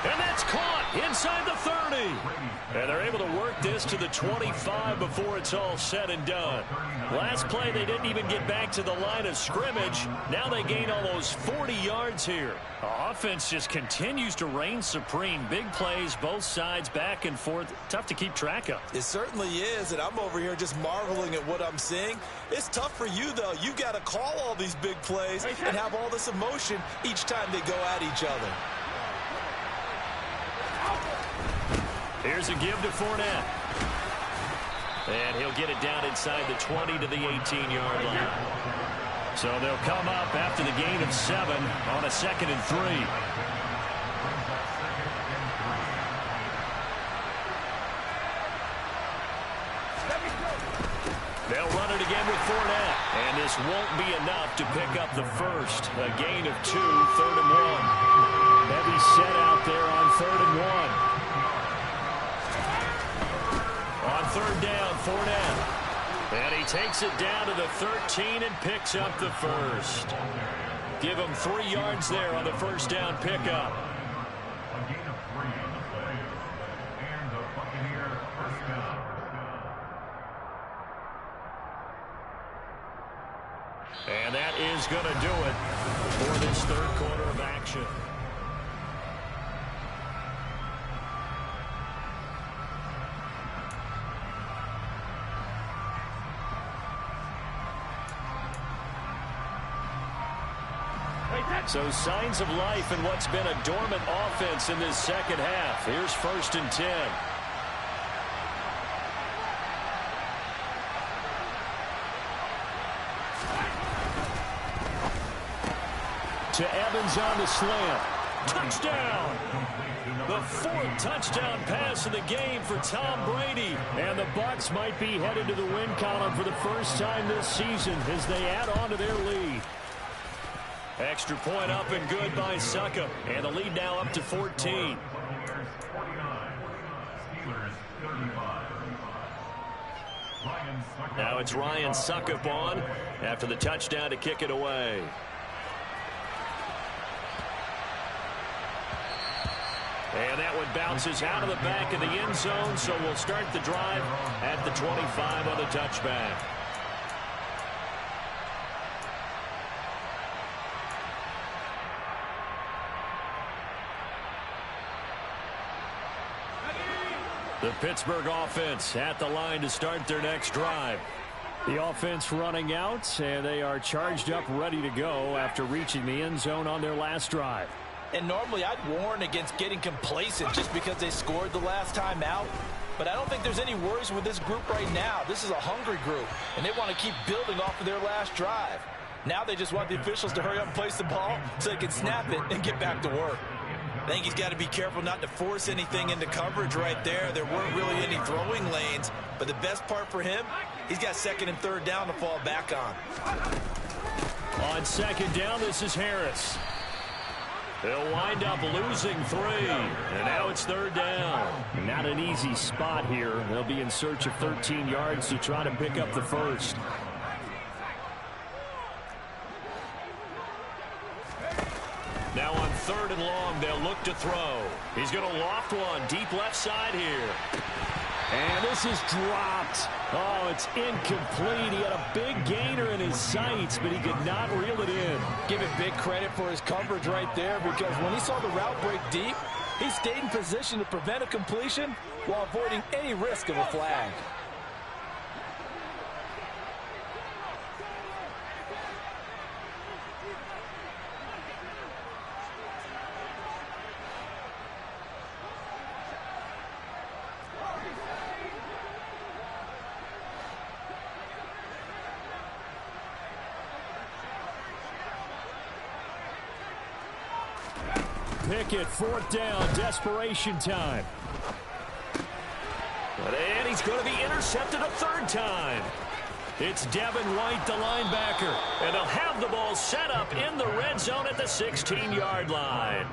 And that's caught inside the 30. And they're able to work this to the 25 before it's all said and done. Last play, they didn't even get back to the line of scrimmage. Now they gain almost 40 yards here. Offense just continues to reign supreme. Big plays, both sides, back and forth. Tough to keep track of. It certainly is, and I'm over here just marveling at what I'm seeing. It's tough for you, though. You've got to call all these big plays and have all this emotion each time they go at each other. Here's a give to Fournette. And he'll get it down inside the 20 to the 18-yard line. So they'll come up after the gain of 7 on a 2nd and 3. They'll run it again with Fournette. And this won't be enough to pick up the first. A gain of 2, 3rd and 1. Heavy set out there on 3rd and 1. On 3rd down, Fournette. And he takes it down to the 13 and picks up the first. Give him 3 yards there on the first down pickup. A gain of 3 on the play. And the Buccaneers first down. And that is going to do it for this 3rd quarter of action. So signs of life in what's been a dormant offense in this second half. Here's 1st and 10. To Evans on the slant. Touchdown! The 4th touchdown pass of the game for Tom Brady. And the Bucs might be headed to the win column for the first time this season as they add on to their lead. Extra point up and good by Succop. And the lead now up to 14. Buccaneers 49. Steelers 35. Now it's Ryan Succop on after the touchdown to kick it away. And that one bounces out of the back of the end zone, so we'll start the drive at the 25 on the touchback. The Pittsburgh offense at the line to start their next drive. The offense running out, and they are charged up, ready to go after reaching the end zone on their last drive. And normally I'd warn against getting complacent just because they scored the last time out. But I don't think there's any worries with this group right now. This is a hungry group, and they want to keep building off of their last drive. Now they just want the officials to hurry up and place the ball so they can snap it and get back to work. I think he's got to be careful not to force anything into coverage right there. There weren't really any throwing lanes, but the best part for him, he's got 2nd and 3rd down to fall back on. On 2nd down, this is Harris. They'll wind up losing 3, and now it's 3rd down. Not an easy spot here. They'll be in search of 13 yards to try to pick up the first. Now on 3rd and long, they'll look to throw. He's going to loft one deep left side here. And this is dropped. Oh, it's incomplete. He had a big gainer in his sights, but he could not reel it in. Give him big credit for his coverage right there, because when he saw the route break deep, he stayed in position to prevent a completion while avoiding any risk of a flag. Pickett, 4th down, desperation time. And he's going to be intercepted a 3rd time. It's Devin White, the linebacker. And they'll have the ball set up in the red zone at the 16-yard line.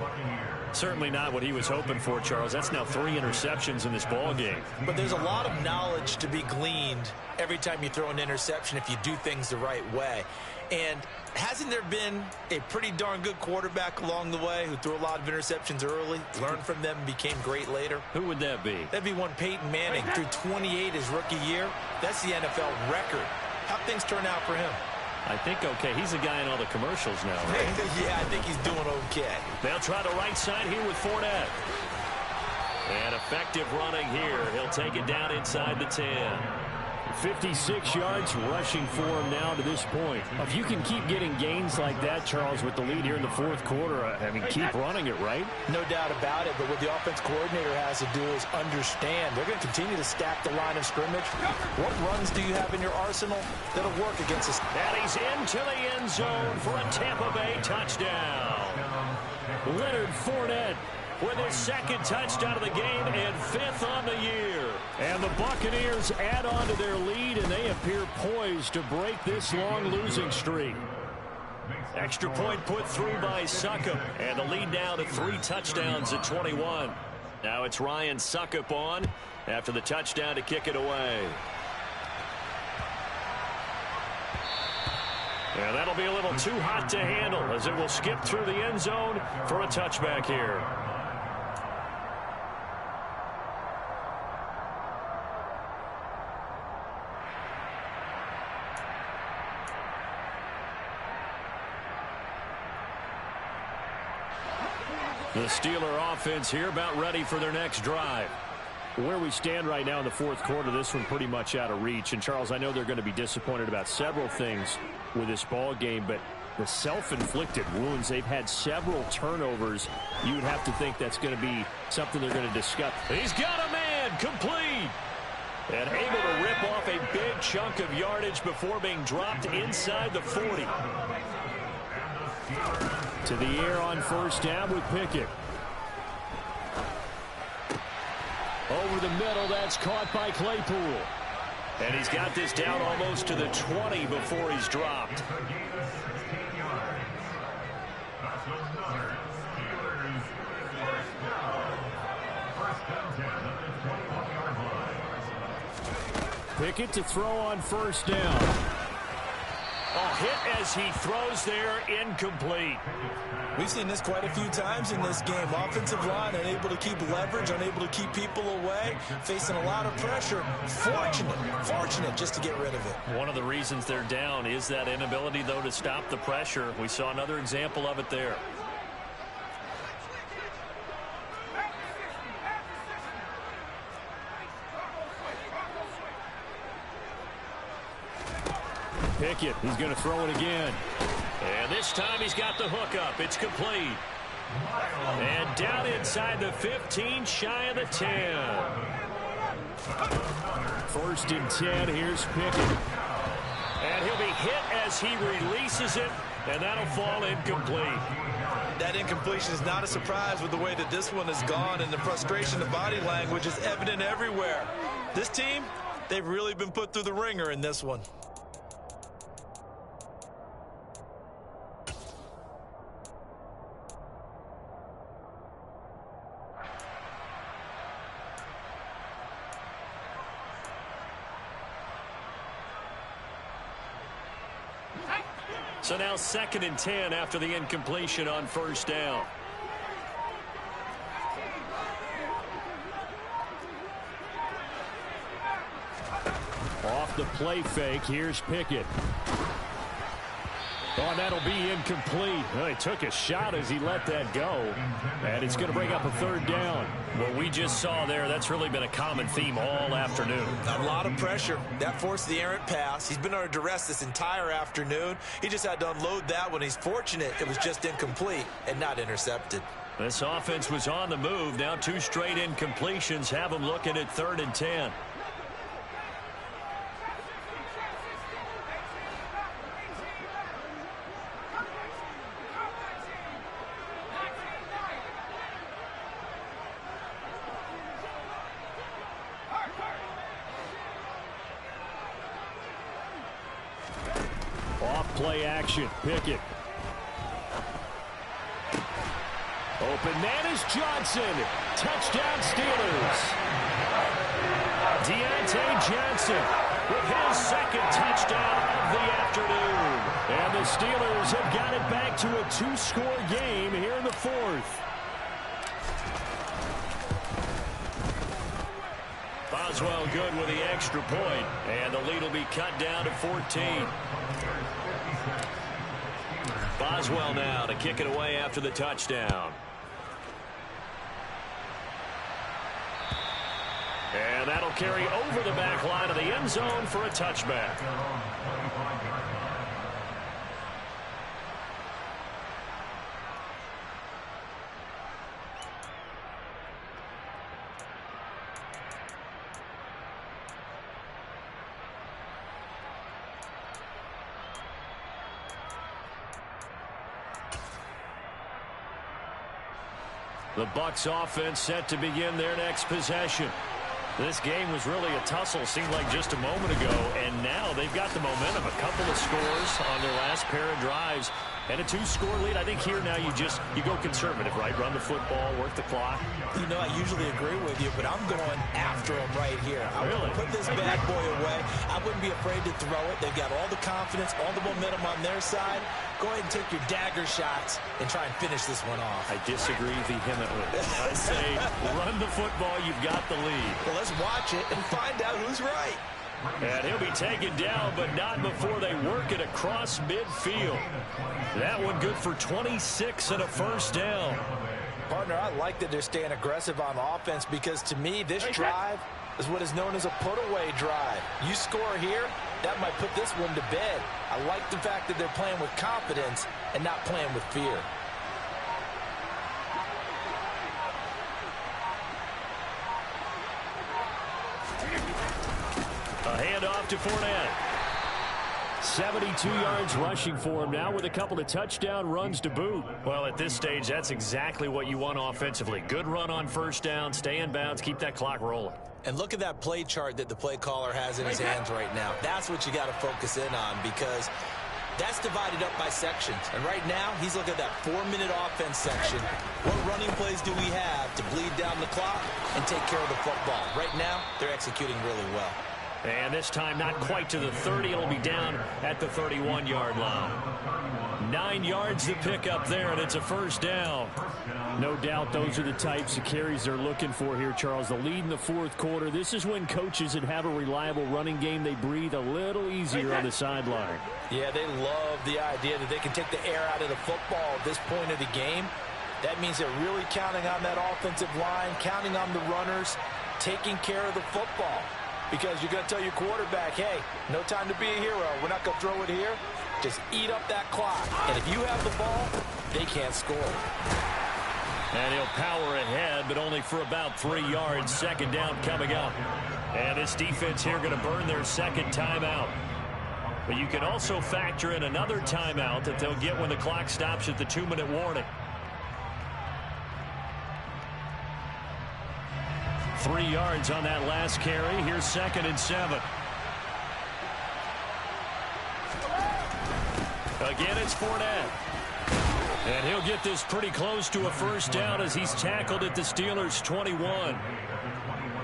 Certainly not what he was hoping for, Charles. That's now 3 interceptions in this ball game. But there's a lot of knowledge to be gleaned every time you throw an interception if you do things the right way. And hasn't there been a pretty darn good quarterback along the way who threw a lot of interceptions early, learned from them, and became great later? Who would that be? That'd be one Peyton Manning, threw 28 his rookie year. That's the NFL record. How'd things turn out for him? I think okay. He's the guy in all the commercials now, right? Yeah, I think he's doing okay. They'll try the right side here with Fournette. And effective running here. He'll take it down inside the 10. 56 yards rushing for him now to this point. If you can keep getting gains like that, Charles, with the lead here in the fourth quarter, I mean, keep running it, right? No doubt about it, but what the offense coordinator has to do is understand. They're going to continue to stack the line of scrimmage. What runs do you have in your arsenal that'll work against us? And he's into the end zone for a Tampa Bay touchdown. Leonard Fournette with his second touchdown of the game and 5th on the year. And the Buccaneers add on to their lead, and they appear poised to break this long losing streak. Extra point put through by Succop, and the lead now to 3 touchdowns at 21. Now it's Ryan Succop on after the touchdown to kick it away. And that'll be a little too hot to handle as it will skip through the end zone for a touchback here. The Steeler offense here about ready for their next drive. Where we stand right now in the fourth quarter, this one pretty much out of reach. And, Charles, I know they're going to be disappointed about several things with this ball game, but the self-inflicted wounds, they've had several turnovers. You would have to think that's going to be something they're going to discuss. He's got a man, complete. And able to rip off a big chunk of yardage before being dropped inside the 40. To the air on first down with Pickett. Over the middle, that's caught by Claypool. And he's got this down almost to the 20 before he's dropped. Pickett to throw on first down. A hit as he throws there, incomplete. We've seen this quite a few times in this game. Offensive line unable to keep leverage, unable to keep people away, facing a lot of pressure. Fortunate just to get rid of it. One of the reasons they're down is that inability, though, to stop the pressure. We saw another example of it there. Pickett, he's going to throw it again. And this time he's got the hook up. It's complete. And down inside the 15, shy of the 10. First and 10, here's Pickett. And he'll be hit as he releases it, and that'll fall incomplete. That incompletion is not a surprise with the way that this one has gone, and the frustration, the body language is evident everywhere. This team, they've really been put through the ringer in this one. So now 2nd and 10 after the incompletion on first down. Off the play fake, here's Pickett. Oh, and that'll be incomplete. Well, he took a shot as he let that go. And it's going to bring up a 3rd down. What we just saw there, that's really been a common theme all afternoon. A lot of pressure. That forced the errant pass. He's been under duress this entire afternoon. He just had to unload that one. He's fortunate it was just incomplete and not intercepted. This offense was on the move. Now 2 straight incompletions have them looking at 3rd and 10. Off play action, Pickett. Open man is Johnson. Touchdown Steelers. Deontay Johnson with his second touchdown of the afternoon. And the Steelers have got it back to a 2-score game here in the fourth. Boswell good with the extra point, and the lead will be cut down to 14. Boswell now to kick it away after the touchdown. And that'll carry over the back line of the end zone for a touchback. The Bucs offense set to begin their next possession. This game was really a tussle, seemed like just a moment ago, and now they've got the momentum. A couple of scores on their last pair of drives, and a 2-score lead. I think here now you go conservative, right? Run the football, work the clock. You know, I usually agree with you, but I'm going after him right here. I want to put this bad boy away. I wouldn't be afraid to throw it. They've got all the confidence, all the momentum on their side. Go ahead and take your dagger shots and try and finish this one off. I disagree vehemently. I say run the football. You've got the lead. Well, let's watch it and find out who's right. And he'll be taken down, but not before they work it across midfield. That one good for 26 and a first down. Partner, I like that they're staying aggressive on offense because to me, this drive is what is known as a put-away drive. You score here, that might put this one to bed. I like the fact that they're playing with confidence and not playing with fear. A handoff to Fournette. 72 yards rushing for him now with a couple of touchdown runs to boot. Well, at this stage, that's exactly what you want offensively. Good run on first down, stay in bounds, keep that clock rolling. And look at that play chart that the play caller has in his hands right now. That's what you got to focus in on because that's divided up by sections. And right now, he's looking at that 4-minute offense section. What running plays do we have to bleed down the clock and take care of the football? Right now, they're executing really well. And this time, not quite to the 30. It'll be down at the 31-yard line. 9 yards to pick up there, and it's a first down. No doubt those are the types of carries they're looking for here, Charles. The lead in the fourth quarter. This is when coaches that have a reliable running game, they breathe a little easier on the sideline. Yeah, they love the idea that they can take the air out of the football at this point of the game. That means they're really counting on that offensive line, counting on the runners, taking care of the football. Because you're going to tell your quarterback, hey, no time to be a hero. We're not going to throw it here. Just eat up that clock. And if you have the ball, they can't score. And he'll power ahead, but only for about 3 yards. Second down coming up. And this defense here going to burn their second timeout. But you can also factor in another timeout that they'll get when the clock stops at the 2-minute warning. 3 yards on that last carry. Here's 2nd and 7. Again, it's Fournette. And he'll get this pretty close to a first down as he's tackled at the Steelers' 21.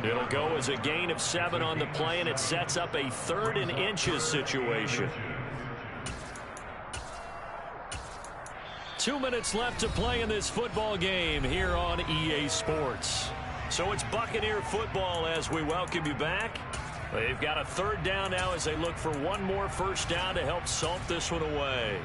It'll go as a gain of 7 on the play, and it sets up a 3rd and inches situation. 2 minutes left to play in this football game here on EA Sports. So it's Buccaneer football as we welcome you back. They've got a 3rd down now as they look for one more first down to help salt this one away.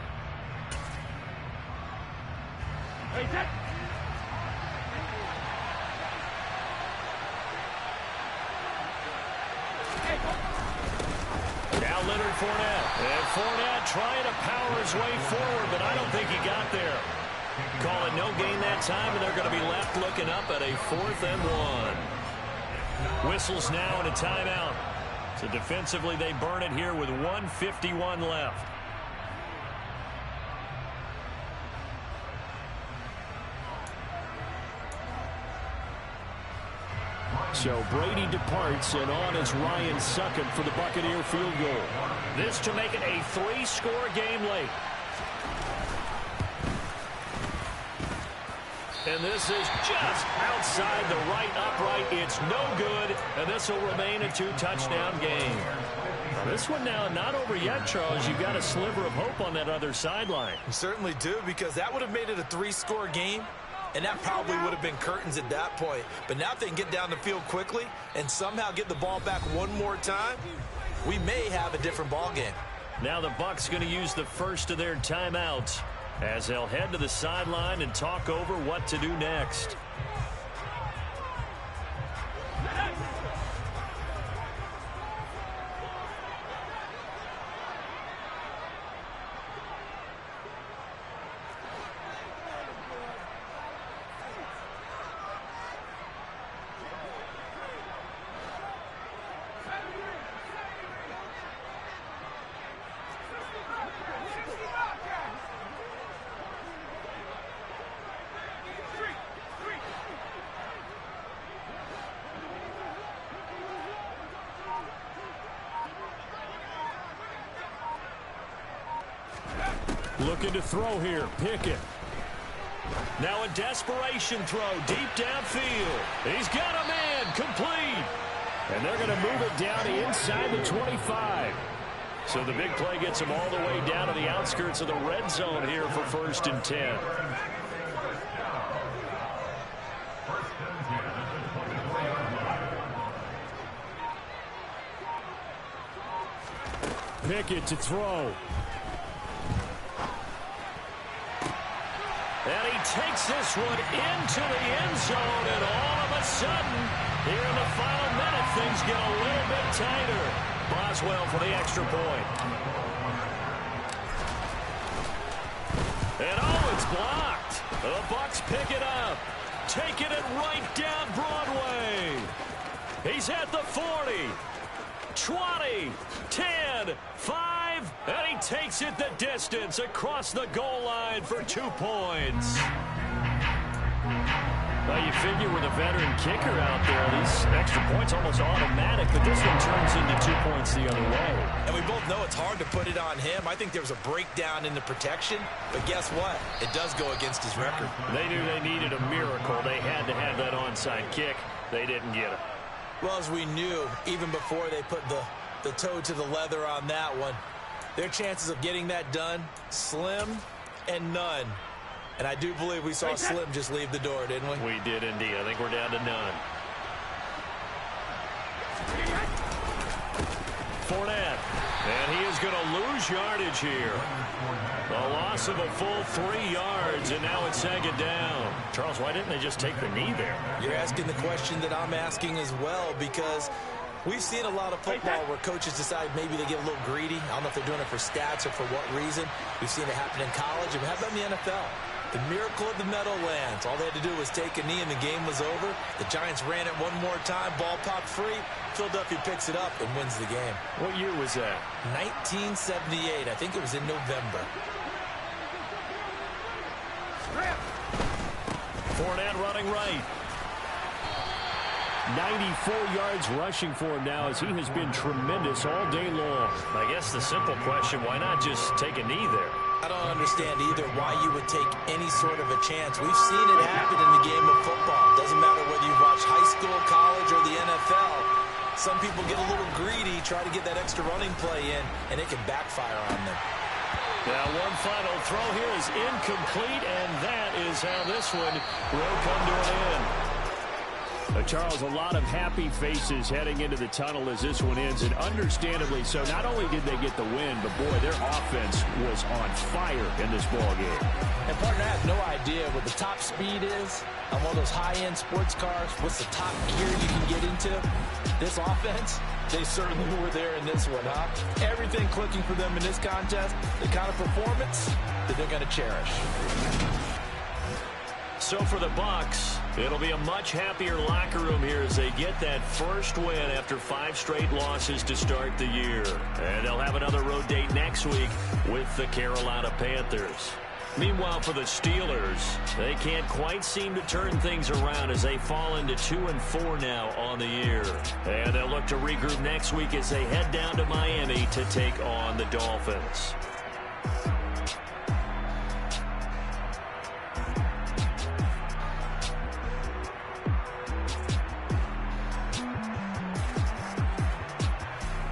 Now Leonard Fournette. And Fournette trying to power his way forward, but I don't think he got there. Call it no gain that time, and they're going to be left looking up at a 4th and 1. Whistles now and a timeout. So defensively, they burn it here with 1:51 left. So Brady departs, and on is Ryan Succop for the Buccaneer field goal. This to make it a 3-score game late. And this is just outside the right upright. It's no good, and this will remain a two-touchdown game. Now, this one now not over yet, Charles. You've got a sliver of hope on that other sideline. You certainly do, because that would have made it a 3-score game, and that probably would have been curtains at that point. But now if they can get down the field quickly and somehow get the ball back one more time, we may have a different ball game. Now the Bucs going to use the first of their timeouts as they'll head to the sideline and talk over what to do next. Looking to throw here. Pickett. Now a desperation throw deep downfield. He's got a man. Complete. And they're going to move it down to inside the 25. So the big play gets them all the way down to the outskirts of the red zone here for 1st and 10. Pickett to throw. And he takes this one into the end zone, and all of a sudden, here in the final minute, things get a little bit tighter. Boswell for the extra point. And oh, it's blocked. The Bucs pick it up, taking it right down Broadway. He's at the 40, 20, 10, 5, and he takes it the distance across the goal line for 2 points. Well, you figure with a veteran kicker out there, these extra points almost automatic, but this one turns into 2 points the other way. And we both know it's hard to put it on him. I think there was a breakdown in the protection, but guess what? It does go against his record. They knew they needed a miracle. They had to have that onside kick. They didn't get it. Well, as we knew, even before they put the toe to the leather on that one, their chances of getting that done, slim and none. And I do believe we saw Slim just leave the door, didn't we? We did indeed. I think we're down to none. Fournette. And he is going to lose yardage here. A loss of a full 3 yards, and now it's 2nd down. Charles, why didn't they just take the knee there? You're asking the question that I'm asking as well, because we've seen a lot of football where coaches decide maybe they get a little greedy. I don't know if they're doing it for stats or for what reason. We've seen it happen in college, and how about in the NFL? The miracle of the Meadowlands. All they had to do was take a knee, and the game was over. The Giants ran it one more time. Ball popped free. Philadelphia picks it up and wins the game. What year was that? 1978. I think it was in November. Fournette running right. 94 yards rushing for him now, as he has been tremendous all day long. I guess the simple question, why not just take a knee there? I don't understand either why you would take any sort of a chance. We've seen it happen in the game of football. Doesn't matter whether you watch high school, college, or the NFL. Some people get a little greedy, try to get that extra running play in, and it can backfire on them. Now one final throw here is incomplete, and that is how this one will come to an end. Charles, a lot of happy faces heading into the tunnel as this one ends, and understandably so. Not only did they get the win, but boy, their offense was on fire in this ball game. And partner, I have no idea what the top speed is on one of those high-end sports cars. What's the top gear you can get into? This offense, they certainly were there in this one, huh? Everything clicking for them in this contest, the kind of performance that they're going to cherish. So for the Bucs, it'll be a much happier locker room here as they get that first win after 5 straight losses to start the year. And they'll have another road date next week with the Carolina Panthers. Meanwhile, for the Steelers, they can't quite seem to turn things around as they fall into 2-4 now on the year. And they'll look to regroup next week as they head down to Miami to take on the Dolphins.